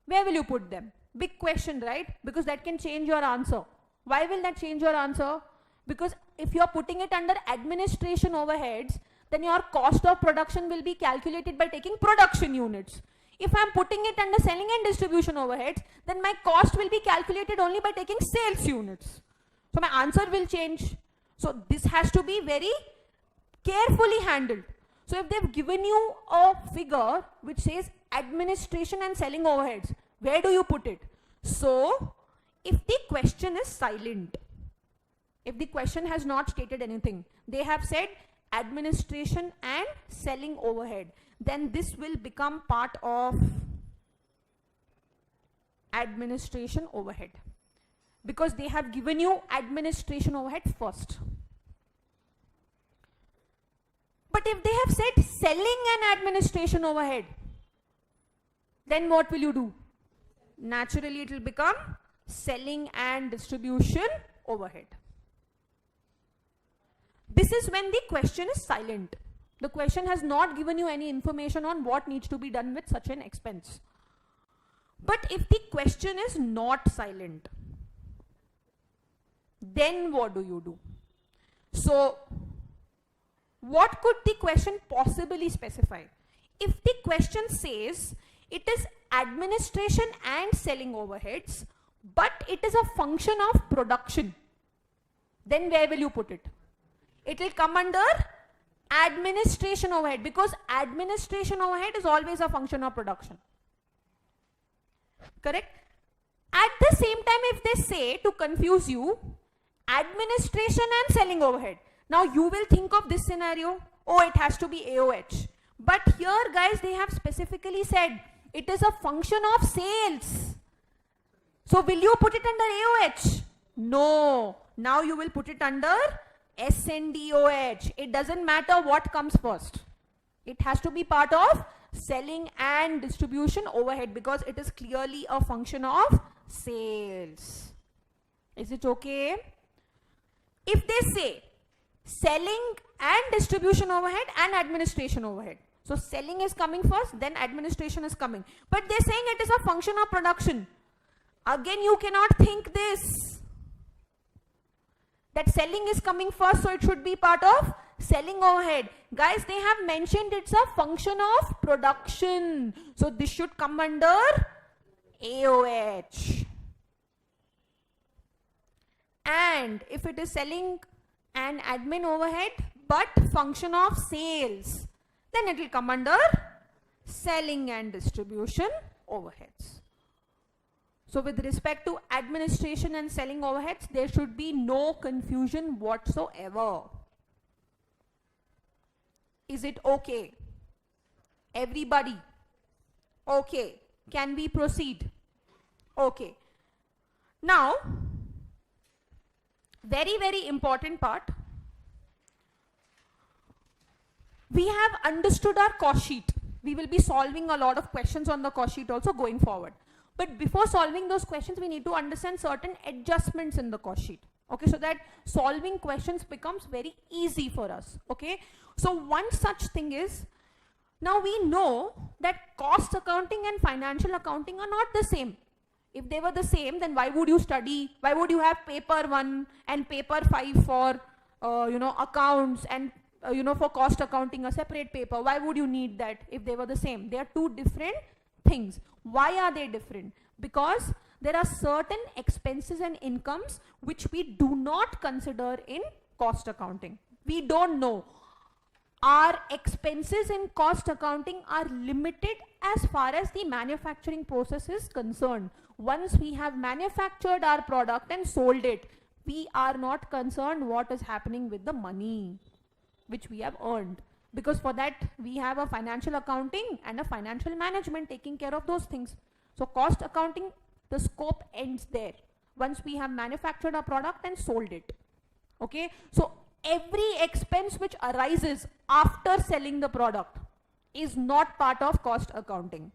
Where will you put them? Big question, right? Because that can change your answer. Why will that change your answer? Because if you are putting it under administration overheads, then your cost of production will be calculated by taking production units. If I am putting it under selling and distribution overheads, then my cost will be calculated only by taking sales units. So my answer will change. So this has to be very carefully handled. So if they've given you a figure which says administration and selling overheads, where do you put it? So if the question is silent, if the question has not stated anything, they have said administration and selling overhead, then this will become part of administration overhead, because they have given you administration overhead first. But if they have said selling and administration overhead, then what will you do? Naturally it will become selling and distribution overhead. This is when the question is silent. The question has not given you any information on what needs to be done with such an expense. But if the question is not silent, then what do you do? So what could the question possibly specify? If the question says it is administration and selling overheads, but it is a function of production, then where will you put it? It will come under administration overhead, because administration overhead is always a function of production. Correct? At the same time, if they say, to confuse you, administration and selling overhead, now you will think of this scenario, oh, it has to be AOH. But here guys, they have specifically said it is a function of sales. So will you put it under AOH? No. Now you will put it under SNDOH. It doesn't matter what comes first. It has to be part of selling and distribution overhead, because it is clearly a function of sales. Is it okay? If they say selling and distribution overhead and administration overhead, so selling is coming first, then administration is coming. But they're saying it is a function of production. Again, you cannot think this, that selling is coming first, so it should be part of selling overhead. Guys, they have mentioned it's a function of production. So this should come under AOH. And if it is selling and admin overhead, but function of sales, then it will come under selling and distribution overheads. So with respect to administration and selling overheads, there should be no confusion whatsoever. Is it okay? Everybody? Okay. Can we proceed? Okay. Now, very, very important part. We have understood our cost sheet. We will be solving a lot of questions on the cost sheet also going forward. But before solving those questions, we need to understand certain adjustments in the cost sheet. Okay, so that solving questions becomes very easy for us. Okay, so one such thing is, now we know that cost accounting and financial accounting are not the same. If they were the same, then why would you study? Why would you have paper 1 and paper 5 for accounts, and for cost accounting a separate paper? Why would you need that if they were the same? They are two different things. Why are they different? Because there are certain expenses and incomes which we do not consider in cost accounting. We don't know. Our expenses in cost accounting are limited as far as the manufacturing process is concerned. Once we have manufactured our product and sold it, we are not concerned what is happening with the money which we have earned. Because for that, we have a financial accounting and a financial management taking care of those things. So cost accounting, the scope ends there. Once we have manufactured a product and sold it. Okay. So every expense which arises after selling the product is not part of cost accounting.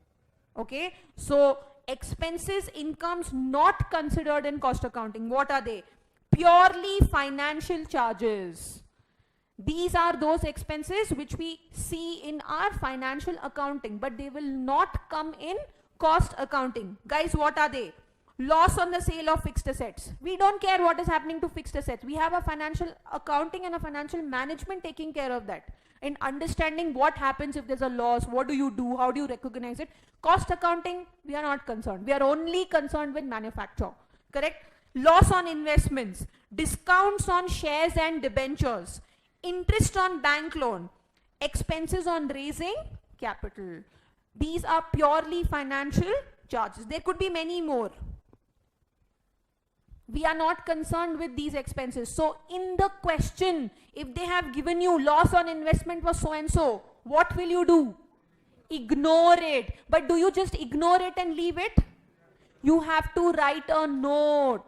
Okay. So expenses, incomes not considered in cost accounting. What are they? Purely financial charges. These are those expenses which we see in our financial accounting, but they will not come in cost accounting. Guys, what are they? Loss on the sale of fixed assets. We don't care what is happening to fixed assets. We have a financial accounting and a financial management taking care of that. In understanding what happens if there's a loss, what do you do, how do you recognize it. Cost accounting, we are not concerned. We are only concerned with manufacture. Correct? Loss on investments, discounts on shares and debentures, interest on bank loan, expenses on raising capital. These are purely financial charges. There could be many more. We are not concerned with these expenses. So in the question, if they have given you loss on investment was so and so, what will you do? Ignore it. But do you just ignore it and leave it? You have to write a note.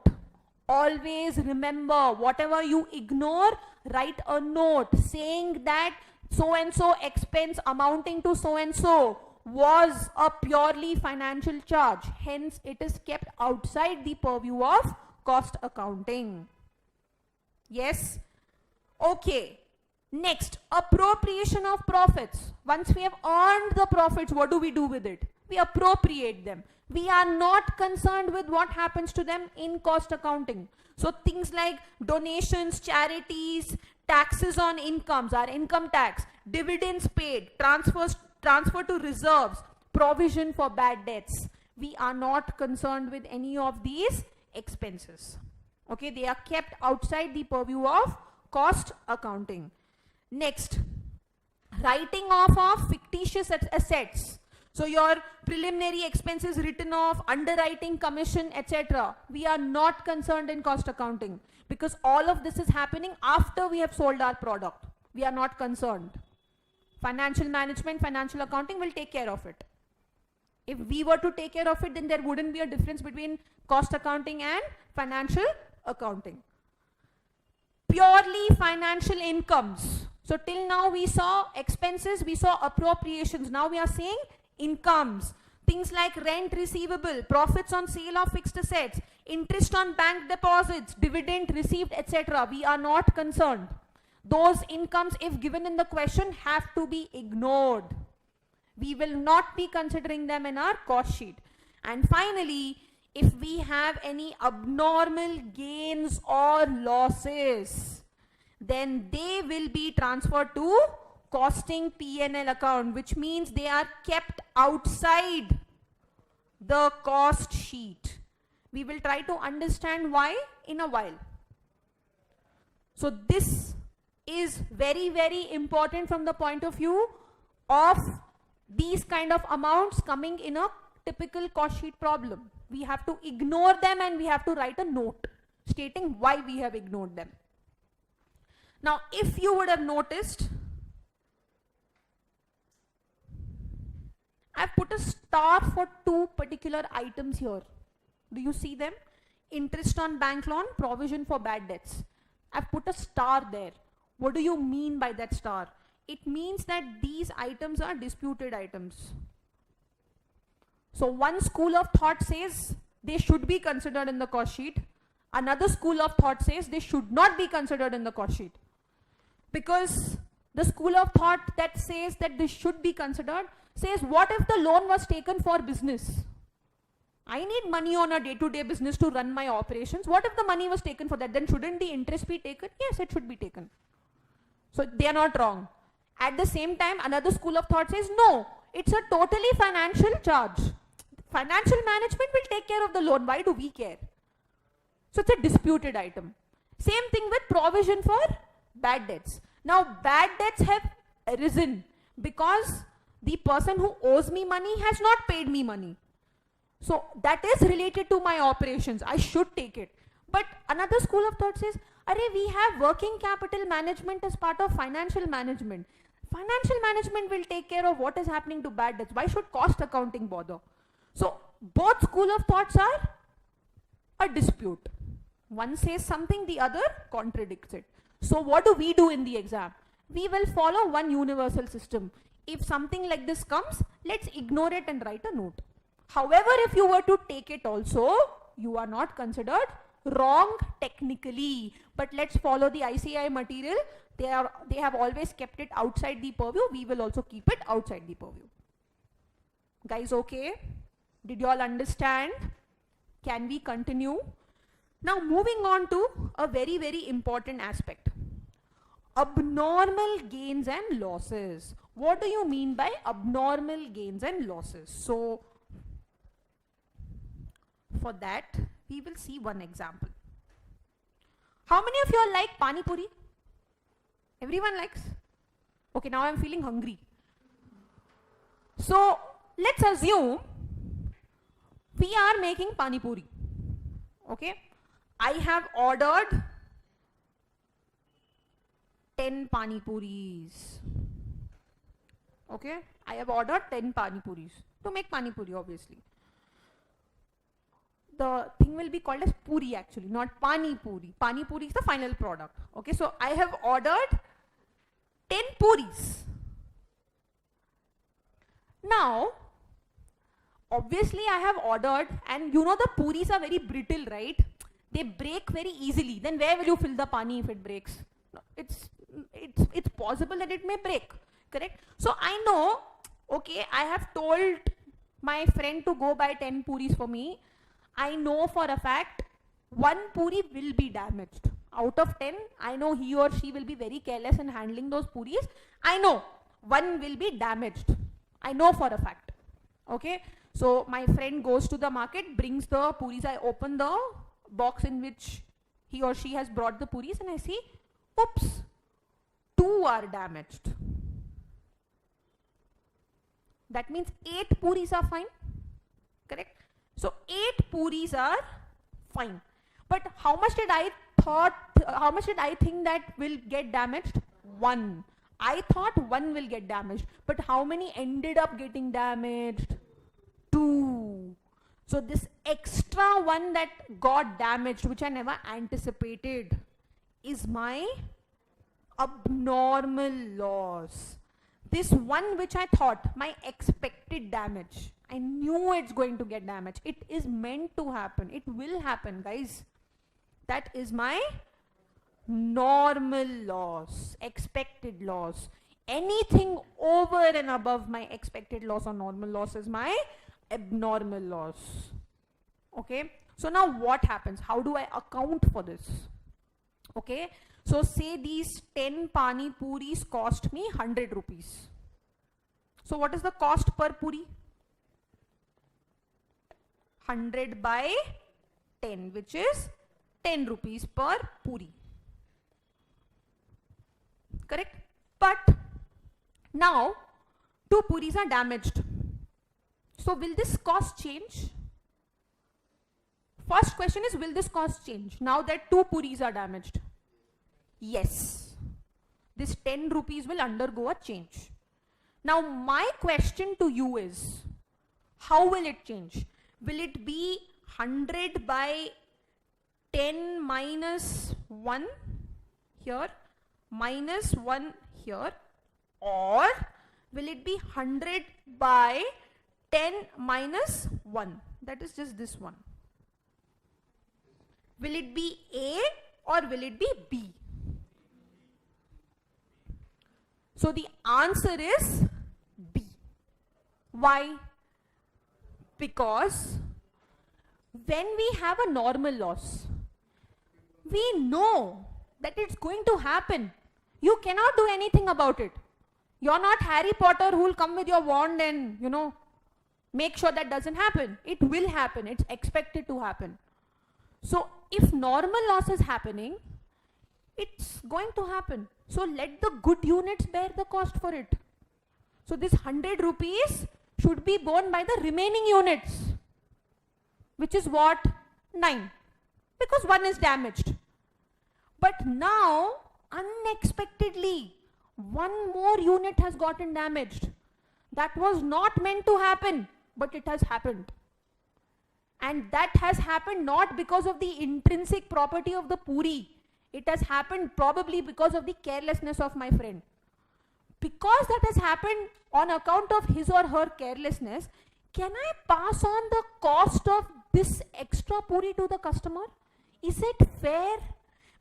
Always remember, whatever you ignore, write a note saying that so and so expense amounting to so and so was a purely financial charge. Hence, it is kept outside the purview of cost accounting. Yes? Okay. Next, appropriation of profits. Once we have earned the profits, what do we do with it? We appropriate them. We are not concerned with what happens to them in cost accounting. So things like donations, charities, taxes on incomes, our income tax, dividends paid, transfer to reserves, provision for bad debts. We are not concerned with any of these expenses. Okay, they are kept outside the purview of cost accounting. Next, writing off of fictitious assets. So your preliminary expenses written off, underwriting commission, etc. We are not concerned in cost accounting because all of this is happening after we have sold our product. We are not concerned. Financial management, financial accounting will take care of it. If we were to take care of it, then there wouldn't be a difference between cost accounting and financial accounting. Purely financial incomes. So till now we saw expenses, we saw appropriations. Now we are saying incomes. Things like rent receivable, profits on sale of fixed assets, interest on bank deposits, dividend received, etc. We are not concerned. Those incomes, if given in the question, have to be ignored. We will not be considering them in our cost sheet. And finally, if we have any abnormal gains or losses, then they will be transferred to costing P&L account, which means they are kept outside the cost sheet. We will try to understand why in a while. So this is very, very important from the point of view of these kind of amounts coming in a typical cost sheet problem. We have to ignore them and we have to write a note stating why we have ignored them. Now, if you would have noticed, I've put a star for two particular items here. Do you see them? Interest on bank loan, provision for bad debts. I've put a star there. What do you mean by that star? It means that these items are disputed items. So one school of thought says they should be considered in the cost sheet. Another school of thought says they should not be considered in the cost sheet. Because the school of thought that says that this should be considered says, what if the loan was taken for business? I need money on a day-to-day business to run my operations. What if the money was taken for that? Then shouldn't the interest be taken? Yes, it should be taken. So they are not wrong. At the same time, another school of thought says, no, it's a totally financial charge. Financial management will take care of the loan. Why do we care? So it's a disputed item. Same thing with provision for bad debts. Now, bad debts have arisen because the person who owes me money has not paid me money. So that is related to my operations. I should take it. But another school of thought says, we have working capital management as part of financial management. Financial management will take care of what is happening to bad debts. Why should cost accounting bother? So both school of thoughts are a dispute. One says something, the other contradicts it. So what do we do in the exam? We will follow one universal system. If something like this comes, let's ignore it and write a note. However, if you were to take it also, you are not considered wrong technically. But let's follow the ICAI material. They have always kept it outside the purview. We will also keep it outside the purview. Guys, okay? Did you all understand? Can we continue? Now moving on to a very, very important aspect. Abnormal gains and losses. What do you mean by abnormal gains and losses? So for that, we will see one example. How many of you all like Pani Puri? Everyone likes? Okay, now I'm feeling hungry. So let's assume we are making Pani Puri. Okay, I have ordered 10 Pani Puris. Okay, I have ordered 10 Pani Puris to make Pani Puri, obviously. The thing will be called as Puri actually, not Pani Puri. Pani Puri is the final product. Okay, so I have ordered 10 Puris. Now, obviously I have ordered, and you know the Puris are very brittle, right? They break very easily. Then where will you fill the Pani if it breaks? No, it's possible that it may break, correct? So I know, okay, I have told my friend to go buy 10 Puris for me. I know for a fact 1 Puri will be damaged. Out of 10, I know he or she will be very careless in handling those Puris. I know 1 will be damaged. I know for a fact. Okay, so my friend goes to the market, brings the Puris. I open the box in which he or she has brought the Puris, and I see, oops, 2 are damaged. That means 8 Puris are fine, correct? So 8 Puris are fine. But how much did I think that will get damaged? 1. I thought 1 will get damaged. But how many ended up getting damaged? 2. So this extra 1 that got damaged, which I never anticipated, is my abnormal loss. This 1 which I thought, my expected damage, I knew it's going to get damaged. It is meant to happen. It will happen, guys. That is my normal loss, expected loss. Anything over and above my expected loss or normal loss is my abnormal loss. Okay, so now what happens? How do I account for this? Okay, so say these 10 Pani Puris cost me 100 rupees. So what is the cost per Puri? 100 by 10, which is 10 rupees per Puri. Correct? But now 2 Puris are damaged. So will this cost change? First question is, will this cost change now that 2 Puris are damaged? Yes. This 10 rupees will undergo a change. Now my question to you is, how will it change? Will it be 100 by 10 minus 1 here, minus 1 here, or will it be 100 by 10 minus 1? That is just this one. Will it be A or will it be B? So the answer is B. Why? Because when we have a normal loss, we know that it's going to happen. You cannot do anything about it. You're not Harry Potter who will come with your wand and, make sure that doesn't happen. It will happen. It's expected to happen. So if normal loss is happening, it's going to happen. So let the good units bear the cost for it. So this 100 rupees should be borne by the remaining units, which is what? 9. Because 1 is damaged. But now, unexpectedly, 1 more unit has gotten damaged. That was not meant to happen, but it has happened. And that has happened not because of the intrinsic property of the Puri. It has happened probably because of the carelessness of my friend. Because that has happened on account of his or her carelessness, can I pass on the cost of this extra Puri to the customer? Is it fair?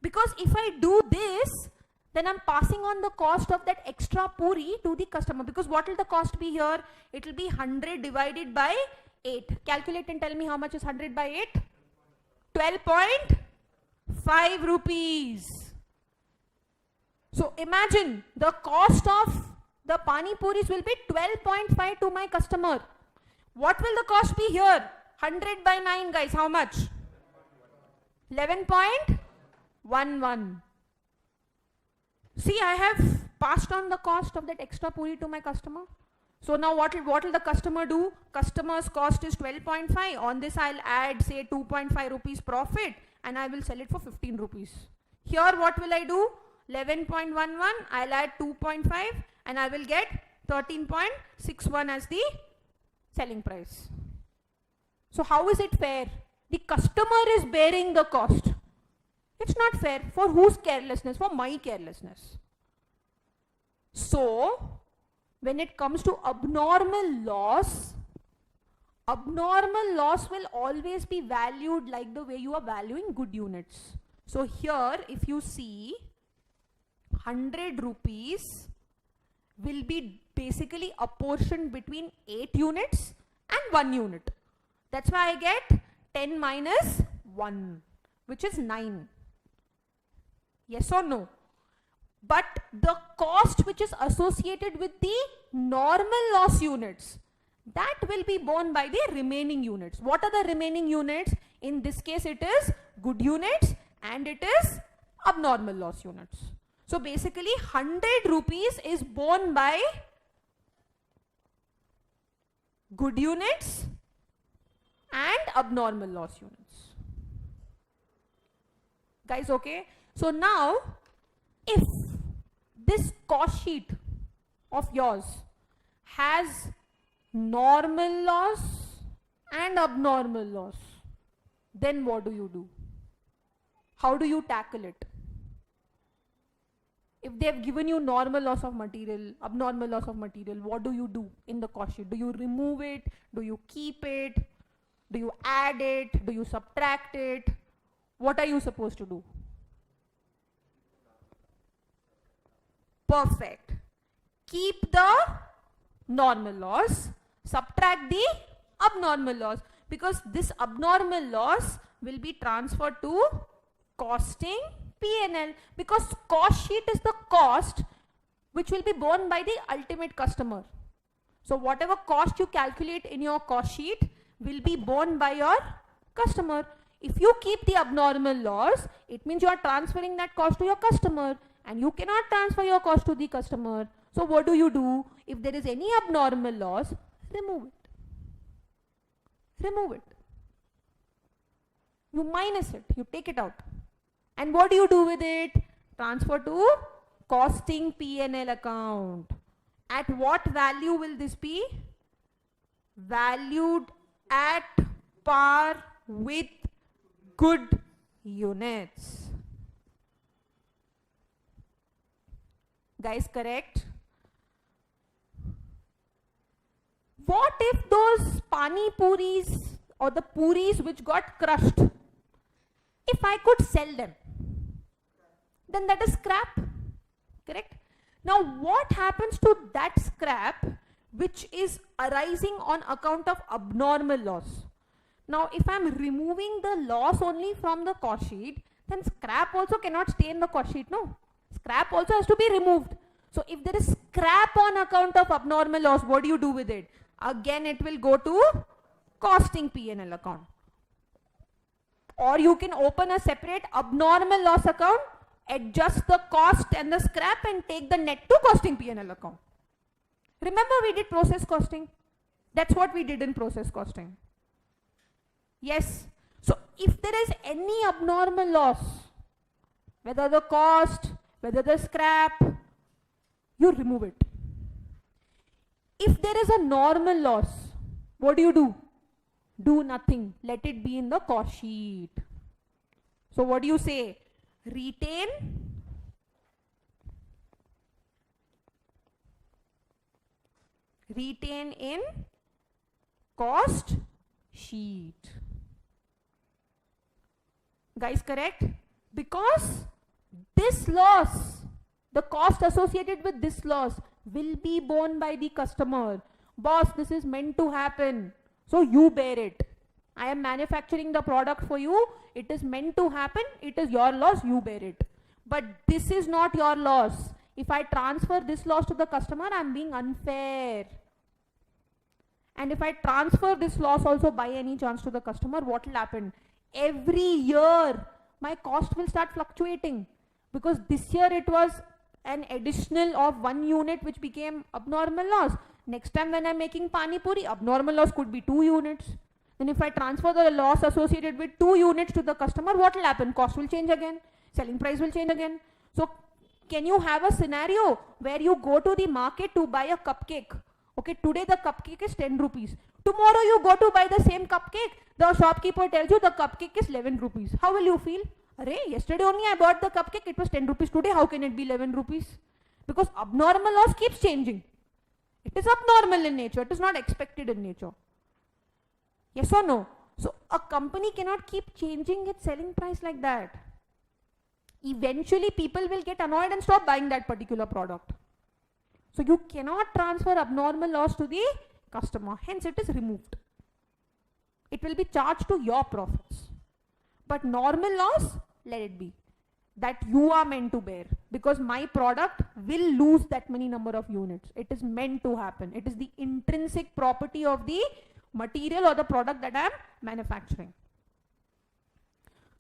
Because if I do this, then I'm passing on the cost of that extra Puri to the customer. Because what will the cost be here? It will be 100 divided by 8. Calculate and tell me how much is 100 by 8? 12.5 rupees. So imagine the cost of the pani puris will be 12.5 to my customer. What will the cost be here? 100 by 9, guys, how much? 11.11. See, I have passed on the cost of that extra puri to my customer. So now what will the customer do? Customer's cost is 12.5. On this I'll add say 2.5 rupees profit and I will sell it for 15 rupees. Here what will I do? 11.11, I'll add 2.5 and I will get 13.61 as the selling price. So how is it fair? The customer is bearing the cost. It's not fair. For whose carelessness? For my carelessness. So when it comes to abnormal loss will always be valued like the way you are valuing good units. So here if you see 100 rupees will be basically apportioned between 8 units and 1 unit. That's why I get 10 minus 1, which is 9. Yes or no? But the cost which is associated with the normal loss units, that will be borne by the remaining units. What are the remaining units? In this case it is good units and it is abnormal loss units. So basically 100 rupees is borne by good units and abnormal loss units. Guys, okay? So now if this cost sheet of yours has normal loss and abnormal loss, then what do? How do you tackle it? If they have given you normal loss of material, abnormal loss of material, what do you do in the cost sheet? Do you remove it? Do you keep it? Do you add it? Do you subtract it? What are you supposed to do? Perfect. Keep the normal loss, subtract the abnormal loss, because this abnormal loss will be transferred to costing P&L, because cost sheet is the cost which will be borne by the ultimate customer. So whatever cost you calculate in your cost sheet will be borne by your customer. If you keep the abnormal loss, it means you are transferring that cost to your customer, and you cannot transfer your cost to the customer. So what do? If there is any abnormal loss, remove it. Remove it. You minus it, you take it out. And what do you do with it? Transfer to costing P&L account. At what value will this be? Valued at par with good units. Guys, correct? What if those pani puris or the puris which got crushed, if I could sell them, then that is scrap, correct? Now what happens to that scrap which is arising on account of abnormal loss? Now if I am removing the loss only from the cost sheet, then scrap also cannot stay in the cost sheet, no? Scrap also has to be removed. So if there is scrap on account of abnormal loss, what do you do with it? Again it will go to costing P&L account. Or you can open a separate abnormal loss account, adjust the cost and the scrap and take the net to costing P&L account. Remember we did process costing. That's what we did in process costing. Yes. So if there is any abnormal loss, whether the cost, whether the scrap, you remove it. If there is a normal loss, what do? Do nothing. Let it be in the cost sheet. So what do you say? Retain in cost sheet. Guys, correct? Because this loss, the cost associated with this loss will be borne by the customer. Boss, this is meant to happen. So you bear it. I am manufacturing the product for you. It is meant to happen. It is your loss. You bear it. But this is not your loss. If I transfer this loss to the customer, I am being unfair. And if I transfer this loss also by any chance to the customer, what will happen? Every year, my cost will start fluctuating. Because this year it was an additional of 1 unit which became abnormal loss. Next time when I'm making pani puri, abnormal loss could be 2 units. Then if I transfer the loss associated with 2 units to the customer, what will happen? Cost will change again. Selling price will change again. So can you have a scenario where you go to the market to buy a cupcake? Okay, today the cupcake is 10 rupees. Tomorrow you go to buy the same cupcake. The shopkeeper tells you the cupcake is 11 rupees. How will you feel? Array, yesterday only I bought the cupcake, it was 10 rupees. Today how can it be 11 rupees? Because abnormal loss keeps changing. It is abnormal in nature. It is not expected in nature. Yes or no? So a company cannot keep changing its selling price like that. Eventually people will get annoyed and stop buying that particular product. So you cannot transfer abnormal loss to the customer. Hence it is removed. It will be charged to your profits. But normal loss, let it be. That you are meant to bear. Because my product will lose that many number of units. It is meant to happen. It is the intrinsic property of the material or the product that I am manufacturing.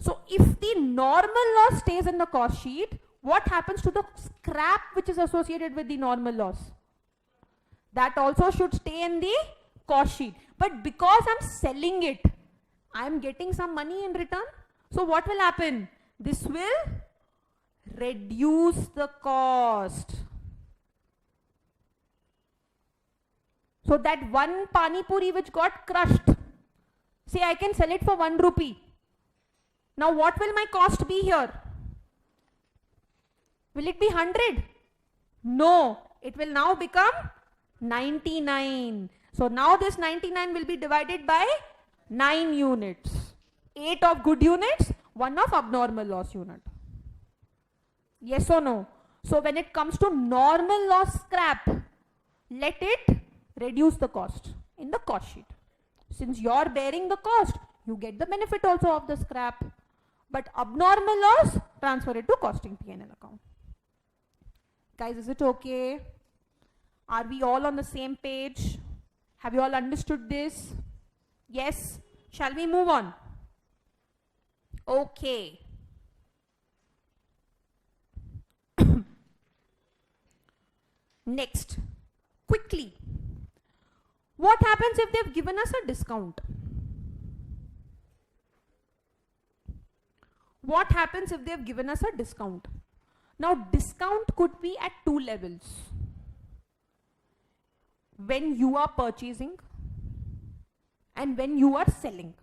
So if the normal loss stays in the cost sheet, what happens to the scrap which is associated with the normal loss? That also should stay in the cost sheet. But because I'm selling it, I'm getting some money in return. So what will happen? This will reduce the cost. So that one pani puri which got crushed, say I can sell it for 1 rupee. Now what will my cost be here? Will it be 100? No, it will now become 99. So now this 99 will be divided by 9 units. 8 of good units, 1 of abnormal loss unit. Yes or no? So when it comes to normal loss scrap, let it reduce the cost in the cost sheet. Since you are bearing the cost, you get the benefit also of the scrap. But abnormal loss, transfer it to costing P&L account. Guys, is it okay? Are we all on the same page? Have you all understood this? Yes? Shall we move on? Okay. Next, quickly. What happens if they've given us a discount? What happens if they've given us a discount? Now, discount could be at 2 levels. When you are purchasing and when you are selling.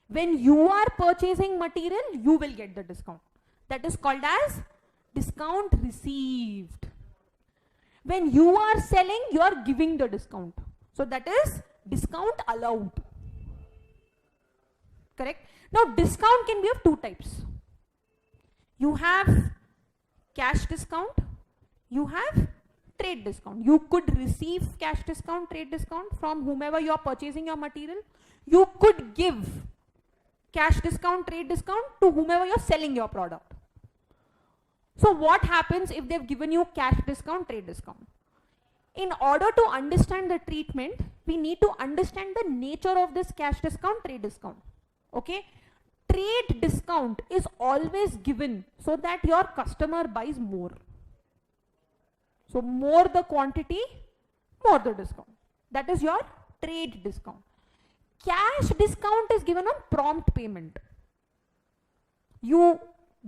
When you are purchasing material, you will get the discount. That is called as discount received. When you are selling, you are giving the discount. So that is discount allowed. Correct? Now discount can be of 2 types. You have cash discount, you have trade discount. You could receive cash discount, trade discount from whomever you are purchasing your material. You could give cash discount, trade discount to whomever you are selling your product. So what happens if they've given you cash discount, trade discount? In order to understand the treatment, we need to understand the nature of this cash discount, trade discount. Okay? Trade discount is always given so that your customer buys more. So more the quantity, more the discount. That is your trade discount. Cash discount is given on prompt payment. You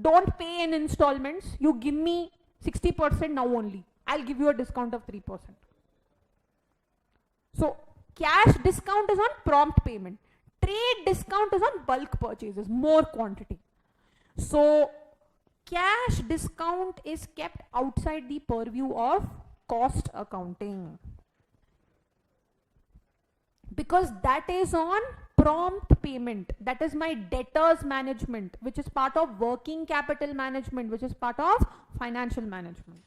don't pay in installments. You give me 60% now only. I'll give you a discount of 3%. So cash discount is on prompt payment. Trade discount is on bulk purchases, more quantity. So cash discount is kept outside the purview of cost accounting. Because that is on prompt payment. That is my debtors management, which is part of working capital management, which is part of financial management.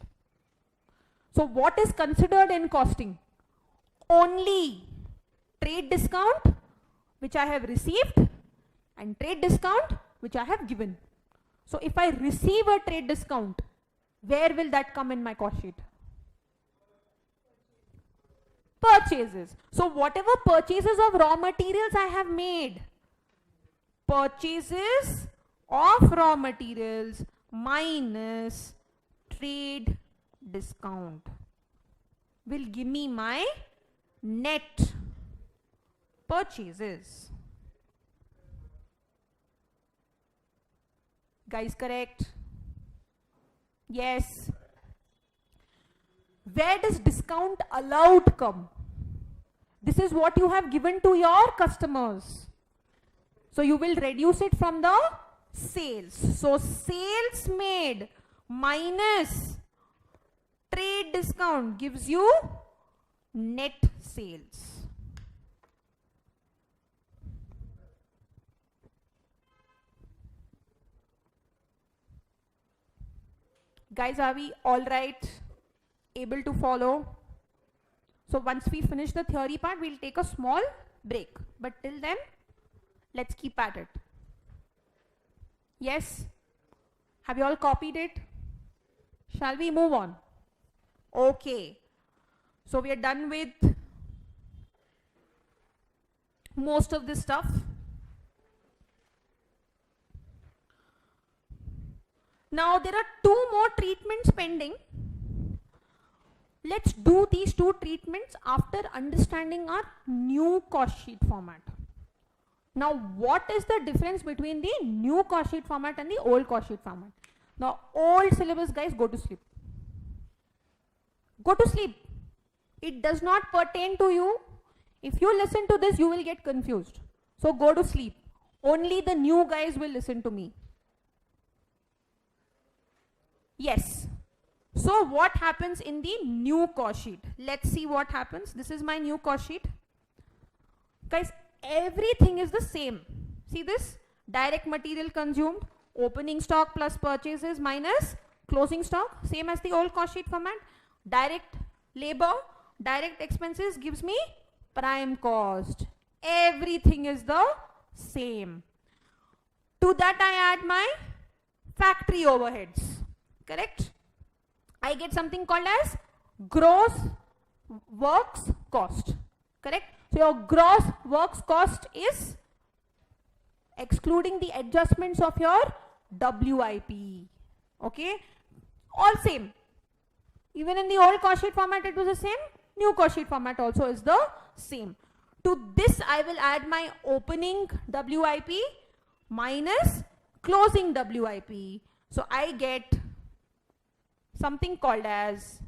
So what is considered in costing? Only trade discount which I have received and trade discount which I have given. So if I receive a trade discount, where will that come in my cost sheet? Purchases. So whatever purchases of raw materials I have made, purchases of raw materials minus trade discount will give me my net purchases. Guys, correct? Yes. Where does discount allowed come? This is what you have given to your customers. So you will reduce it from the sales. So sales made minus trade discount gives you net sales. Guys, are we all right? Able to follow? So once we finish the theory part, we'll take a small break. But till then, let's keep at it. Yes? Have you all copied it? Shall we move on? Okay. So we are done with most of this stuff. Now there are 2 more treatments pending. Let's do these 2 treatments after understanding our new cost sheet format. Now what is the difference between the new cost sheet format and the old cost sheet format? Now old syllabus, guys, go to sleep. Go to sleep. It does not pertain to you. If you listen to this, you will get confused. So go to sleep. Only the new guys will listen to me. Yes. So what happens in the new cost sheet? Let's see what happens. This is my new cost sheet. Guys, everything is the same. See this? Direct material consumed, opening stock plus purchases minus closing stock, same as the old cost sheet format. Direct labor, direct expenses gives me prime cost. Everything is the same. To that I add my factory overheads. Correct? I get something called as gross works cost. Correct? So your gross works cost is excluding the adjustments of your WIP. Okay? All same. Even in the old cost sheet format it was the same. New cost sheet format also is the same. To this I will add my opening WIP minus closing WIP. So I get something called as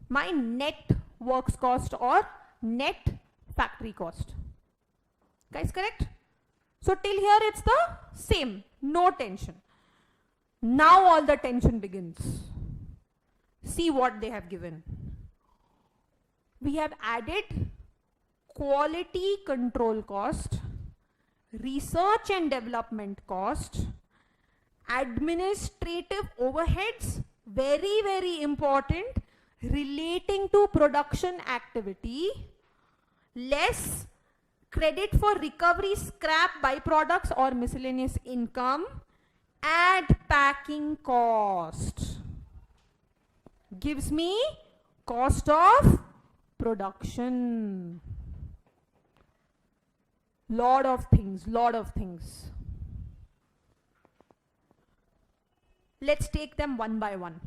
my net works cost or net factory cost. Guys, correct? So till here it's the same, no tension. Now all the tension begins. See what they have given. We have added quality control cost, research and development cost, administrative overheads, very, very important, relating to production activity, less credit for recovery, scrap, byproducts or miscellaneous income, add packing cost. Gives me cost of production. Lot of things. Let's take them one by one.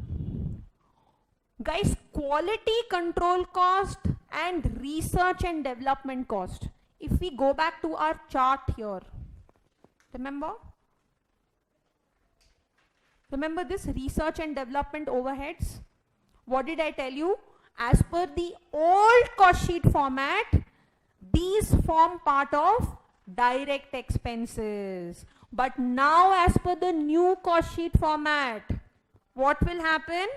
Guys, quality control cost and research and development cost. If we go back to our chart here, remember this research and development overheads? What did I tell you? As per the old cost sheet format, these form part of direct expenses. But now as per the new cost sheet format, what will happen?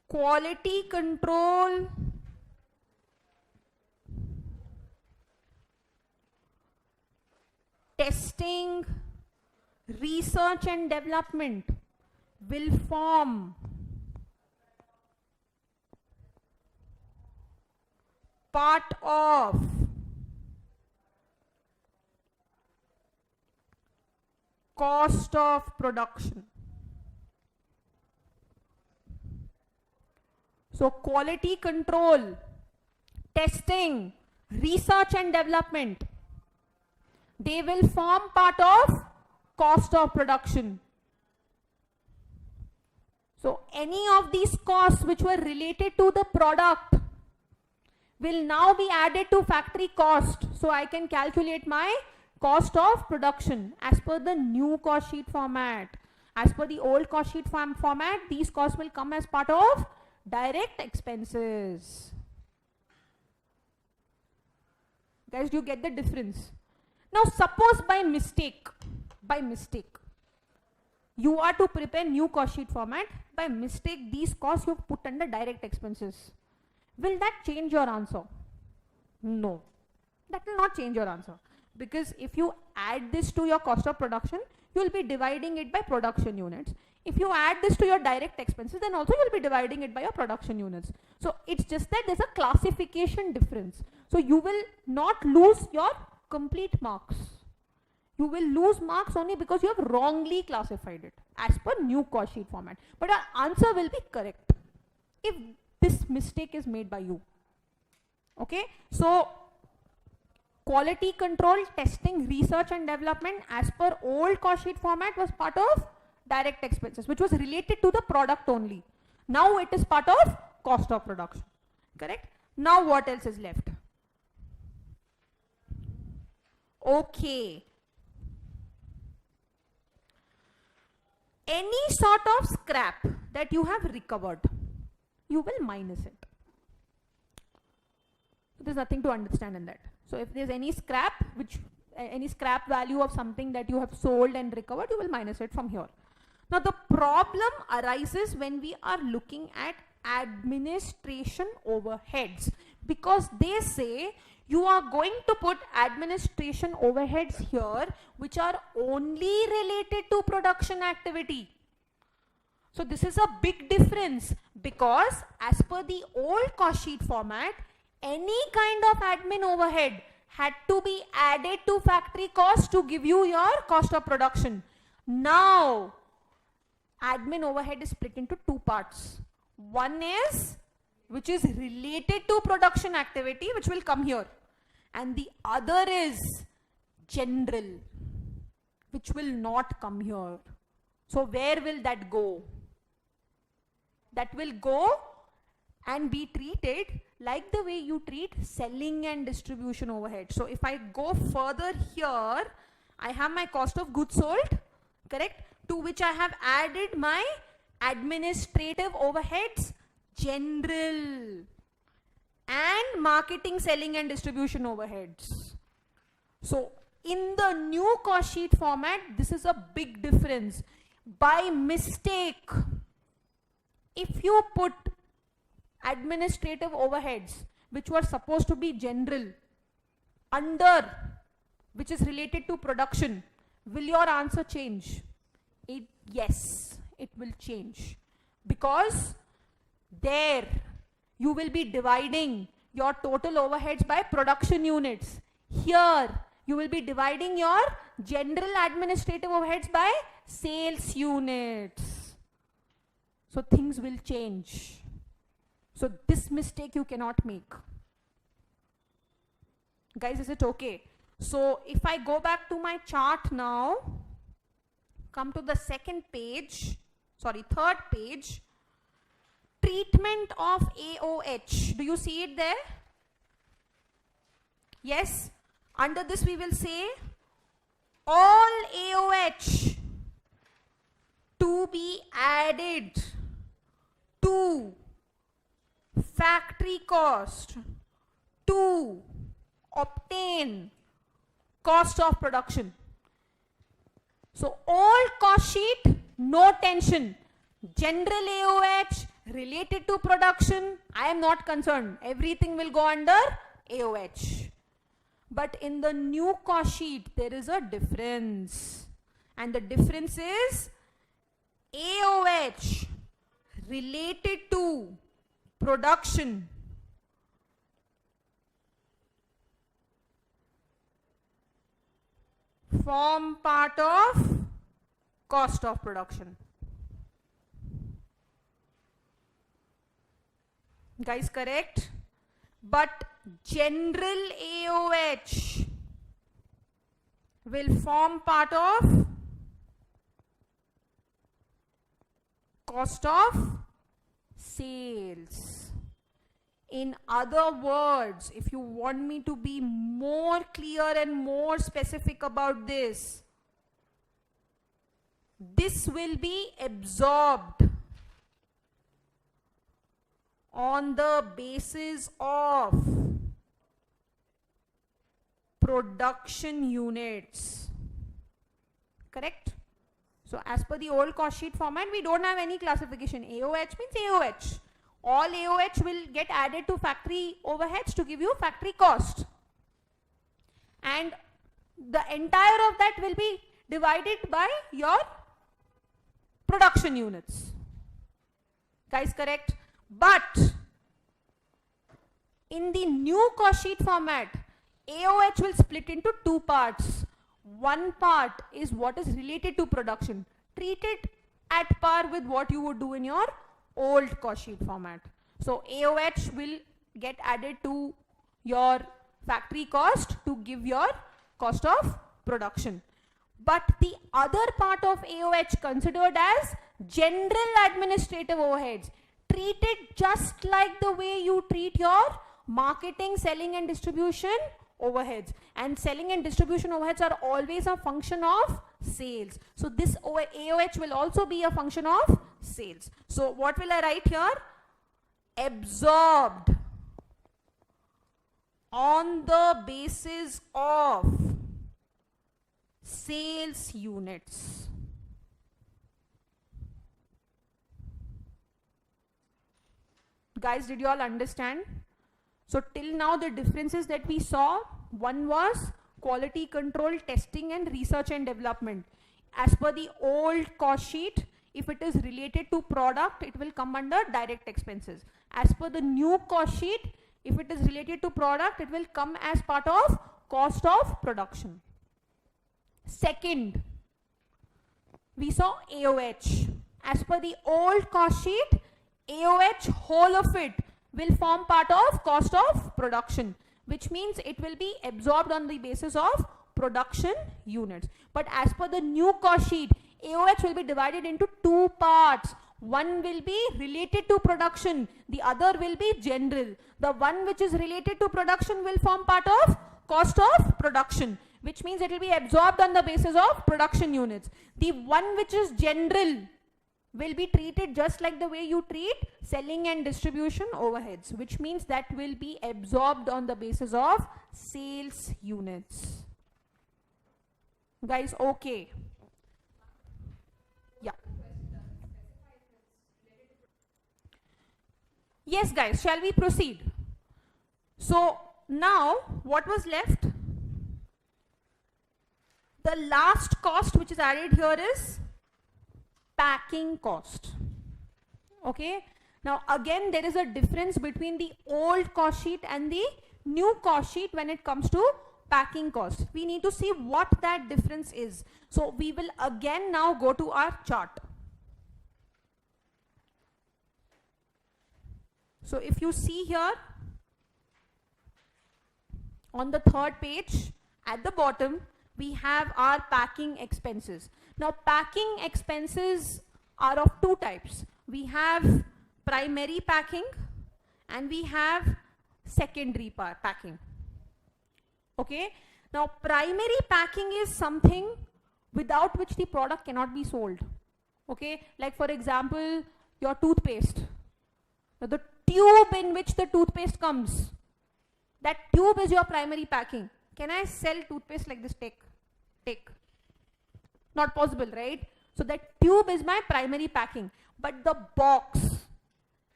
Quality control testing, research and development will form part of cost of production. So quality control, testing, research and development, they will form part of cost of production. So any of these costs which were related to the product will now be added to factory cost. So I can calculate my cost of production as per the new cost sheet format. As per the old cost sheet format, these costs will come as part of direct expenses. Guys, do you get the difference? Now suppose by mistake, you are to prepare new cost sheet format, by mistake these costs you have put under direct expenses. Will that change your answer? No, that will not change your answer, because if you add this to your cost of production, you will be dividing it by production units. If you add this to your direct expenses, then also you will be dividing it by your production units. So it's just that there's a classification difference. So you will not lose your complete marks. You will lose marks only because you have wrongly classified it as per new cost sheet format. But our answer will be correct if this mistake is made by you. Okay, so quality control, testing, research and development as per old cost sheet format was part of direct expenses, which was related to the product only. Now it is part of cost of production. Correct? Now what else is left? Okay. Any sort of scrap that you have recovered, you will minus it. There's nothing to understand in that. So if there's any scrap, any scrap value of something that you have sold and recovered, you will minus it from here. Now the problem arises when we are looking at administration overheads, because they say you are going to put administration overheads here which are only related to production activity. So this is a big difference, because as per the old cost sheet format, any kind of admin overhead had to be added to factory cost to give you your cost of production. Now admin overhead is split into two parts. One is which is related to production activity, which will come here, and the other is general, which will not come here. So where will that go? That will go and be treated like the way you treat selling and distribution overhead. So if I go further here, I have my cost of goods sold, correct, to which I have added my administrative overheads, general, and marketing, selling and distribution overheads. So in the new cost sheet format, this is a big difference. By mistake, if you put administrative overheads which were supposed to be general under which is related to production, will your answer change? Yes, it will change, because there you will be dividing your total overheads by production units. Here you will be dividing your general administrative overheads by sales units. So things will change. So this mistake you cannot make. Guys, is it okay? So if I go back to my chart now, come to the third page, treatment of AOH. Do you see it there? Yes. Under this we will say all AOH to be added to factory cost to obtain cost of production. So old cost sheet, no tension. General AOH related to production, I am not concerned. Everything will go under AOH. But in the new cost sheet, there is a difference. And the difference is AOH related to production form part of cost of production. Guys, correct? But general AOH will form part of cost of sales. In other words, if you want me to be more clear and more specific about this, this will be absorbed on the basis of production units. Correct? So as per the old cost sheet format, we don't have any classification. AOH means AOH. All AOH will get added to factory overheads to give you factory cost. And the entire of that will be divided by your production units. Guys, correct? But in the new cost sheet format, AOH will split into two parts. One part is what is related to production. Treat it at par with what you would do in your old cost sheet format. So AOH will get added to your factory cost to give your cost of production. But the other part of AOH considered as general administrative overheads, treat it just like the way you treat your marketing, selling and distribution overheads. And selling and distribution overheads are always a function of sales. So this AOH will also be a function of sales. So what will I write here? Absorbed on the basis of sales units. Guys, did you all understand? So till now the differences that we saw, one was quality control, testing and research and development. As per the old cost sheet, if it is related to product, it will come under direct expenses. As per the new cost sheet, if it is related to product, it will come as part of cost of production. Second, we saw AOH. As per the old cost sheet, AOH, whole of it, will form part of cost of production, which means it will be absorbed on the basis of production units. But as per the new cost sheet, AOH will be divided into two parts. One will be related to production, the other will be general. The one which is related to production will form part of cost of production, which means it will be absorbed on the basis of production units. The one which is general will be treated just like the way you treat selling and distribution overheads, which means that will be absorbed on the basis of sales units. Guys, okay? Yeah. Yes, guys, shall we proceed? So now what was left? The last cost which is added here is packing cost. Okay, now again there is a difference between the old cost sheet and the new cost sheet when it comes to packing cost. We need to see what that difference is. So we will again now go to our chart. So if you see here on the third page at the bottom, we have our packing expenses. Now packing expenses are of two types. We have primary packing and we have secondary packing. Okay, now primary packing is something without which the product cannot be sold. Okay, like for example your toothpaste. Now the tube in which the toothpaste comes, that tube is your primary packing. Can I sell toothpaste like this? Take. Not possible, right? So that tube is my primary packing. But the box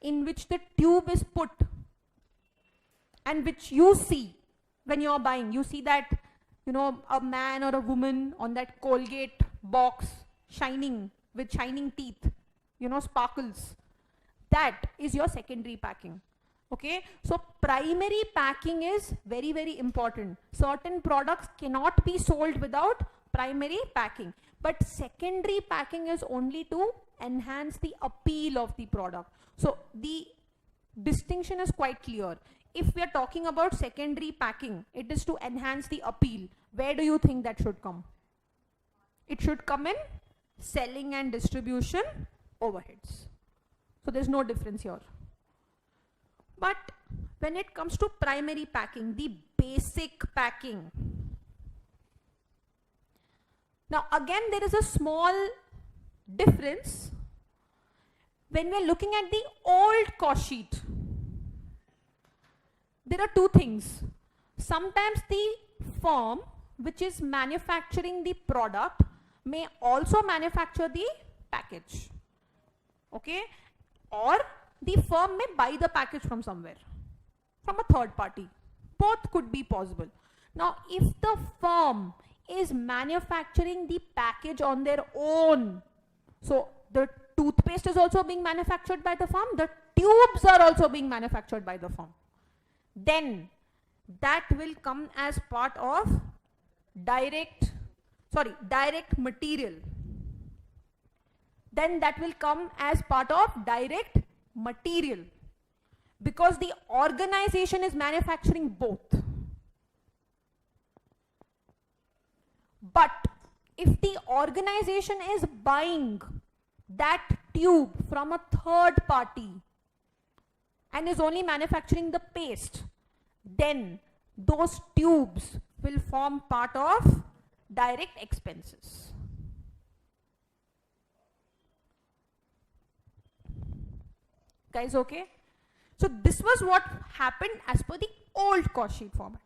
in which the tube is put and which you see when you are buying, you see that, you know, a man or a woman on that Colgate box, shining, with shining teeth, you know, sparkles. That is your secondary packing. Okay, so primary packing is very, very important. Certain products cannot be sold without primary packing, but secondary packing is only to enhance the appeal of the product. So the distinction is quite clear. If we are talking about secondary packing, it is to enhance the appeal. Where do you think that should come? It should come in selling and distribution overheads. So there's no difference here. But when it comes to primary packing, the basic packing, now again there is a small difference. When we are looking at the old cost sheet, there are two things. Sometimes the firm which is manufacturing the product may also manufacture the package. Okay, or the firm may buy the package from somewhere, from a third party. Both could be possible. Now, if the firm is manufacturing the package on their own, so the toothpaste is also being manufactured by the firm, the tubes are also being manufactured by the firm, then that will come as part of direct material. Then that will come as part of direct material, because the organization is manufacturing both. But if the organization is buying that tube from a third party and is only manufacturing the paste, then those tubes will form part of direct expenses. Guys, okay? So this was what happened as per the old cost sheet format.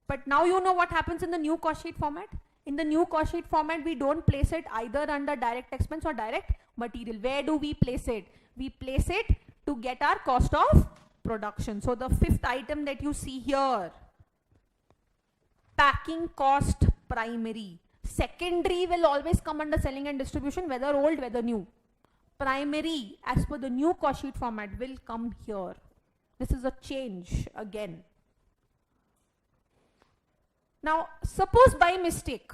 But now you know what happens in the new cost sheet format. In the new cost sheet format, we don't place it either under direct expense or direct material. Where do we place it? We place it to get our cost of production. So the fifth item that you see here, packing cost primary. Secondary will always come under selling and distribution, whether old, whether new. Primary, as per the new cost sheet format, will come here. This is a change again. Now, suppose by mistake,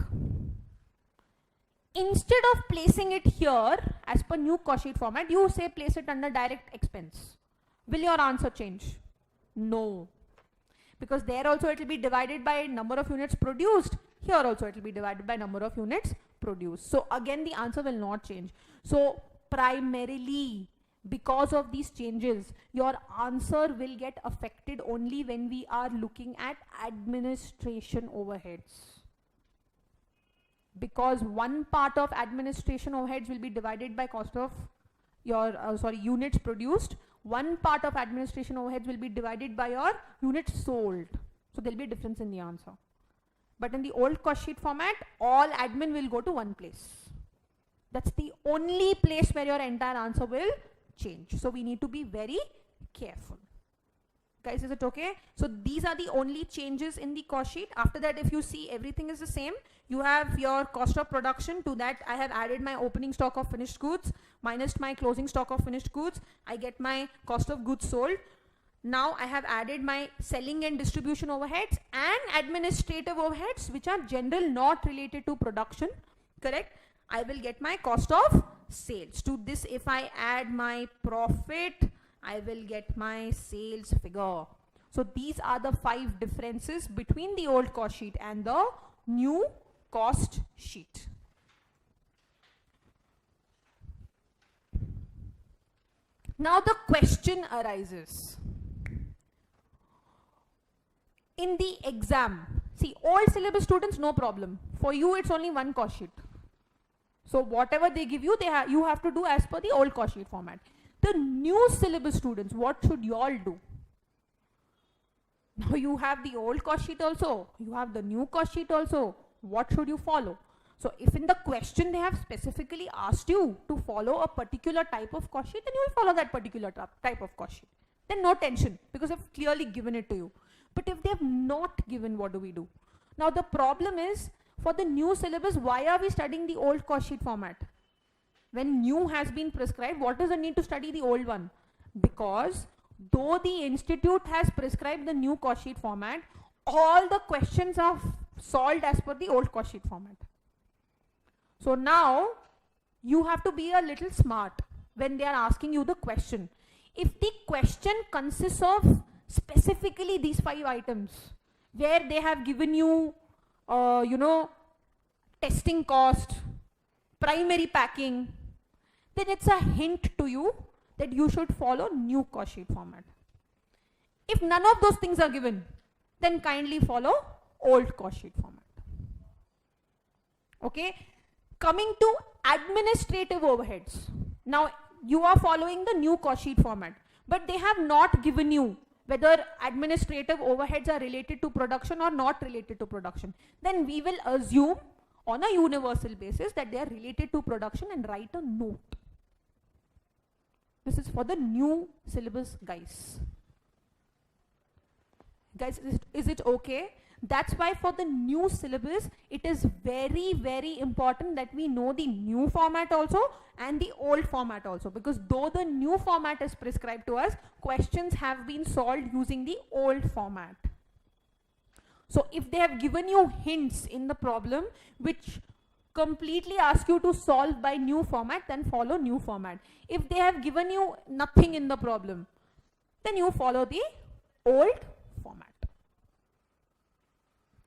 instead of placing it here as per new cost sheet format, you say place it under direct expense. Will your answer change? No. Because there also it will be divided by number of units produced. Here also it will be divided by number of units produced. So again the answer will not change. So primarily, because of these changes, your answer will get affected only when we are looking at administration overheads. Because one part of administration overheads will be divided by cost of your units produced. One part of administration overheads will be divided by your units sold. So there will be a difference in the answer. But in the old cost sheet format, all admin will go to one place. That's the only place where your entire answer will change. So we need to be very careful. Guys, is it okay? So these are the only changes in the cost sheet. After that, if you see, everything is the same. You have your cost of production. To that, I have added my opening stock of finished goods minus my closing stock of finished goods. I get my cost of goods sold. Now I have added my selling and distribution overheads and administrative overheads, which are general, not related to production. Correct? I will get my cost of sales. To this, if I add my profit, I will get my sales figure. So these are the 5 differences between the old cost sheet and the new cost sheet. Now the question arises. In the exam, see, old syllabus students, no problem. For you, it's only one cost sheet. So whatever they give you, you have to do as per the old cost sheet format. The new syllabus students, what should you all do? Now you have the old cost sheet also, you have the new cost sheet also. What should you follow? So if in the question they have specifically asked you to follow a particular type of cost sheet, then you will follow that particular type of cost sheet. Then no tension, because they've clearly given it to you. But if they have not given, what do we do? Now the problem is, For the new syllabus, why are we studying the old cost sheet format? When new has been prescribed, what is the need to study the old one? Because though the institute has prescribed the new cost sheet format, all the questions are solved as per the old cost sheet format. So now you have to be a little smart when they are asking you the question. If the question consists of specifically these 5 items, where they have given you, testing cost, primary packing, then it's a hint to you that you should follow new cost sheet format. If none of those things are given, then kindly follow old cost sheet format. Okay? Coming to administrative overheads. Now, you are following the new cost sheet format, but they have not given you whether administrative overheads are related to production or not related to production. Then we will assume on a universal basis that they are related to production and write a note. This is for the new syllabus, guys. Guys, is it okay? That's why for the new syllabus, it is very, very important that we know the new format also and the old format also, because though the new format is prescribed to us, questions have been solved using the old format. So if they have given you hints in the problem which completely ask you to solve by new format, then follow new format. If they have given you nothing in the problem, then you follow the old format.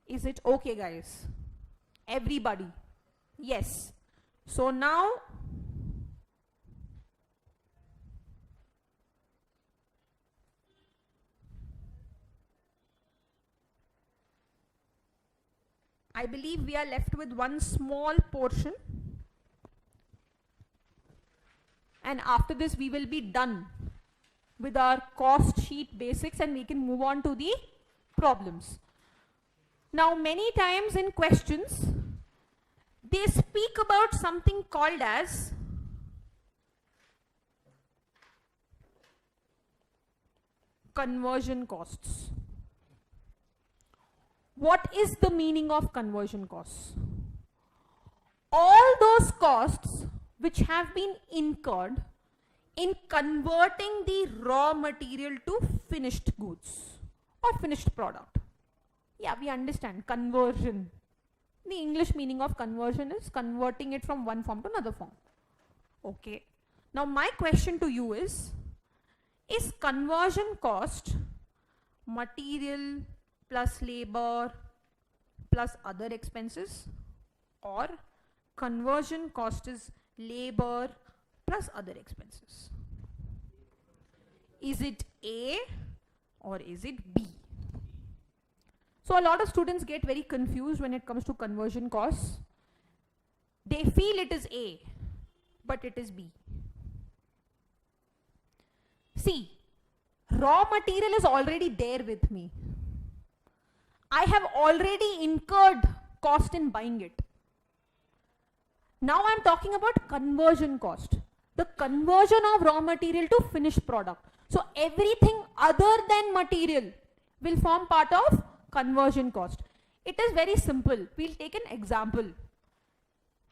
Is it okay, guys? Everybody? Yes. So now, I believe we are left with one small portion, and after this we will be done with our cost sheet basics and we can move on to the problems. Now, many times in questions, they speak about something called as conversion costs. What is the meaning of conversion costs? All those costs which have been incurred in converting the raw material to finished goods or finished product. Yeah, we understand conversion. The English meaning of conversion is converting it from one form to another form. Okay. Now my question to you is conversion cost material plus labor plus other expenses, or conversion cost is labor plus other expenses? Is it A or is it B? So a lot of students get very confused when it comes to conversion costs. They feel it is A, but it is B. See, raw material is already there with me. I have already incurred cost in buying it. Now I'm talking about conversion cost. The conversion of raw material to finished product. So everything other than material will form part of conversion cost. It is very simple. We'll take an example.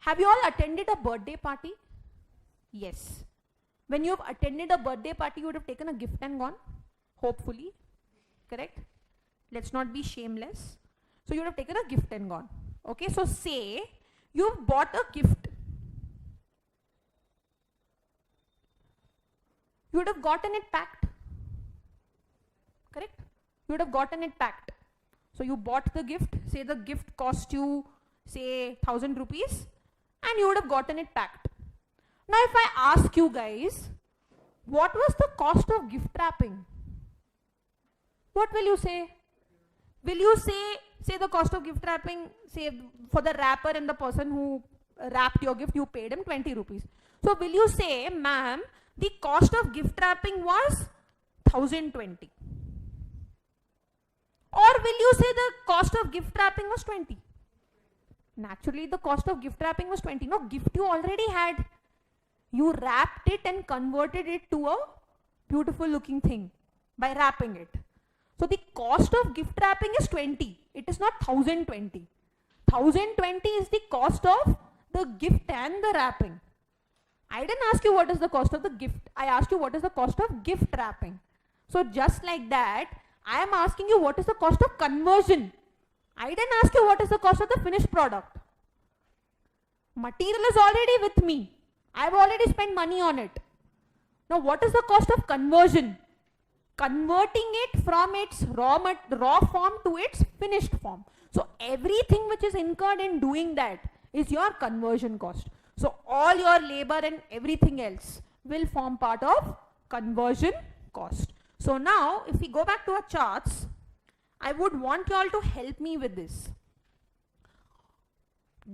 Have you all attended a birthday party? Yes. When you have attended a birthday party, you would have taken a gift and gone, hopefully. Correct? Let's not be shameless. So you would have taken a gift and gone. Okay, so say you've bought a gift. You would have gotten it packed. Correct? You would have gotten it packed. So you bought the gift, say the gift cost you, say 1,000 rupees, and you would have gotten it packed. Now if I ask you guys, what was the cost of gift wrapping? What will you say? Will you say the cost of gift wrapping, say for the wrapper and the person who wrapped your gift, you paid him 20 rupees. So will you say, ma'am, the cost of gift wrapping was 1,020? Or will you say the cost of gift wrapping was 20? Naturally, the cost of gift wrapping was 20. No, gift you already had. You wrapped it and converted it to a beautiful looking thing by wrapping it. So the cost of gift wrapping is 20. It is not 1,020. 1020 is the cost of the gift and the wrapping. I didn't ask you what is the cost of the gift. I asked you what is the cost of gift wrapping. So just like that, I am asking you what is the cost of conversion. I didn't ask you what is the cost of the finished product. Material is already with me. I have already spent money on it. Now what is the cost of conversion? Converting it from its raw form to its finished form. So everything which is incurred in doing that is your conversion cost. So all your labor and everything else will form part of conversion cost. So now if we go back to our charts, I would want you all to help me with this.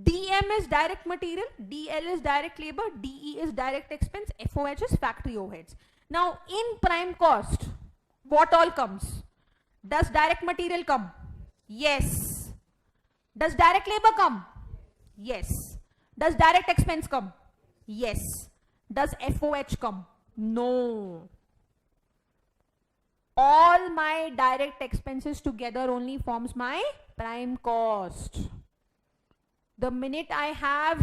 DM is direct material, DL is direct labor, DE is direct expense, FOH is factory overheads. Now in prime cost, what all comes? Does direct material come? Yes. Does direct labor come? Yes. Does direct expense come? Yes. Does FOH come? No. All my direct expenses together only forms my prime cost. The minute I have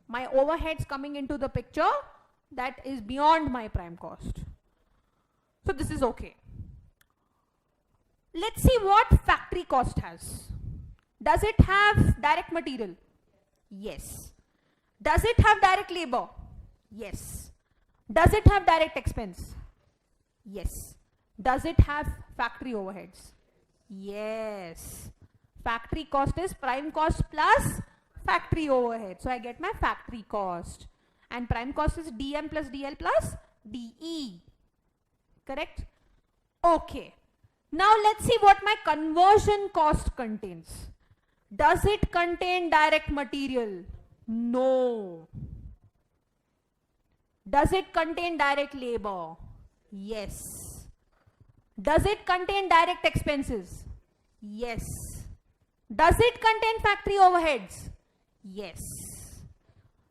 my overheads coming into the picture, that is beyond my prime cost. So this is okay. Let's see what factory cost has. Does it have direct material? Yes. Does it have direct labor? Yes. Does it have direct expense? Yes. Does it have factory overheads? Yes. Factory cost is prime cost plus factory overhead. So I get my factory cost. And prime cost is DM plus DL plus DE. Correct? Okay. Now let's see what my conversion cost contains. Does it contain direct material? No. Does it contain direct labor? Yes. Does it contain direct expenses? Yes. Does it contain factory overheads? Yes.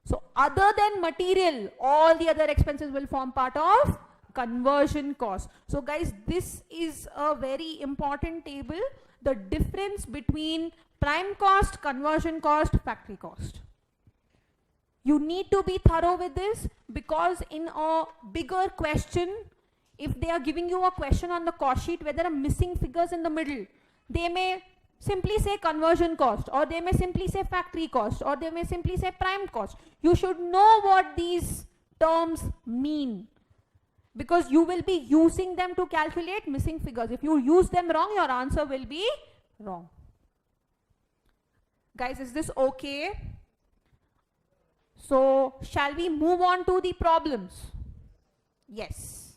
So other than material, all the other expenses will form part of conversion cost. So guys, this is a very important table, the difference between prime cost, conversion cost, factory cost. You need to be thorough with this, because in a bigger question, if they are giving you a question on the cost sheet where there are missing figures in the middle, they may simply say conversion cost, or they may simply say factory cost, or they may simply say prime cost. You should know what these terms mean, because you will be using them to calculate missing figures. If you use them wrong, your answer will be wrong. Guys, is this okay? So, shall we move on to the problems? Yes.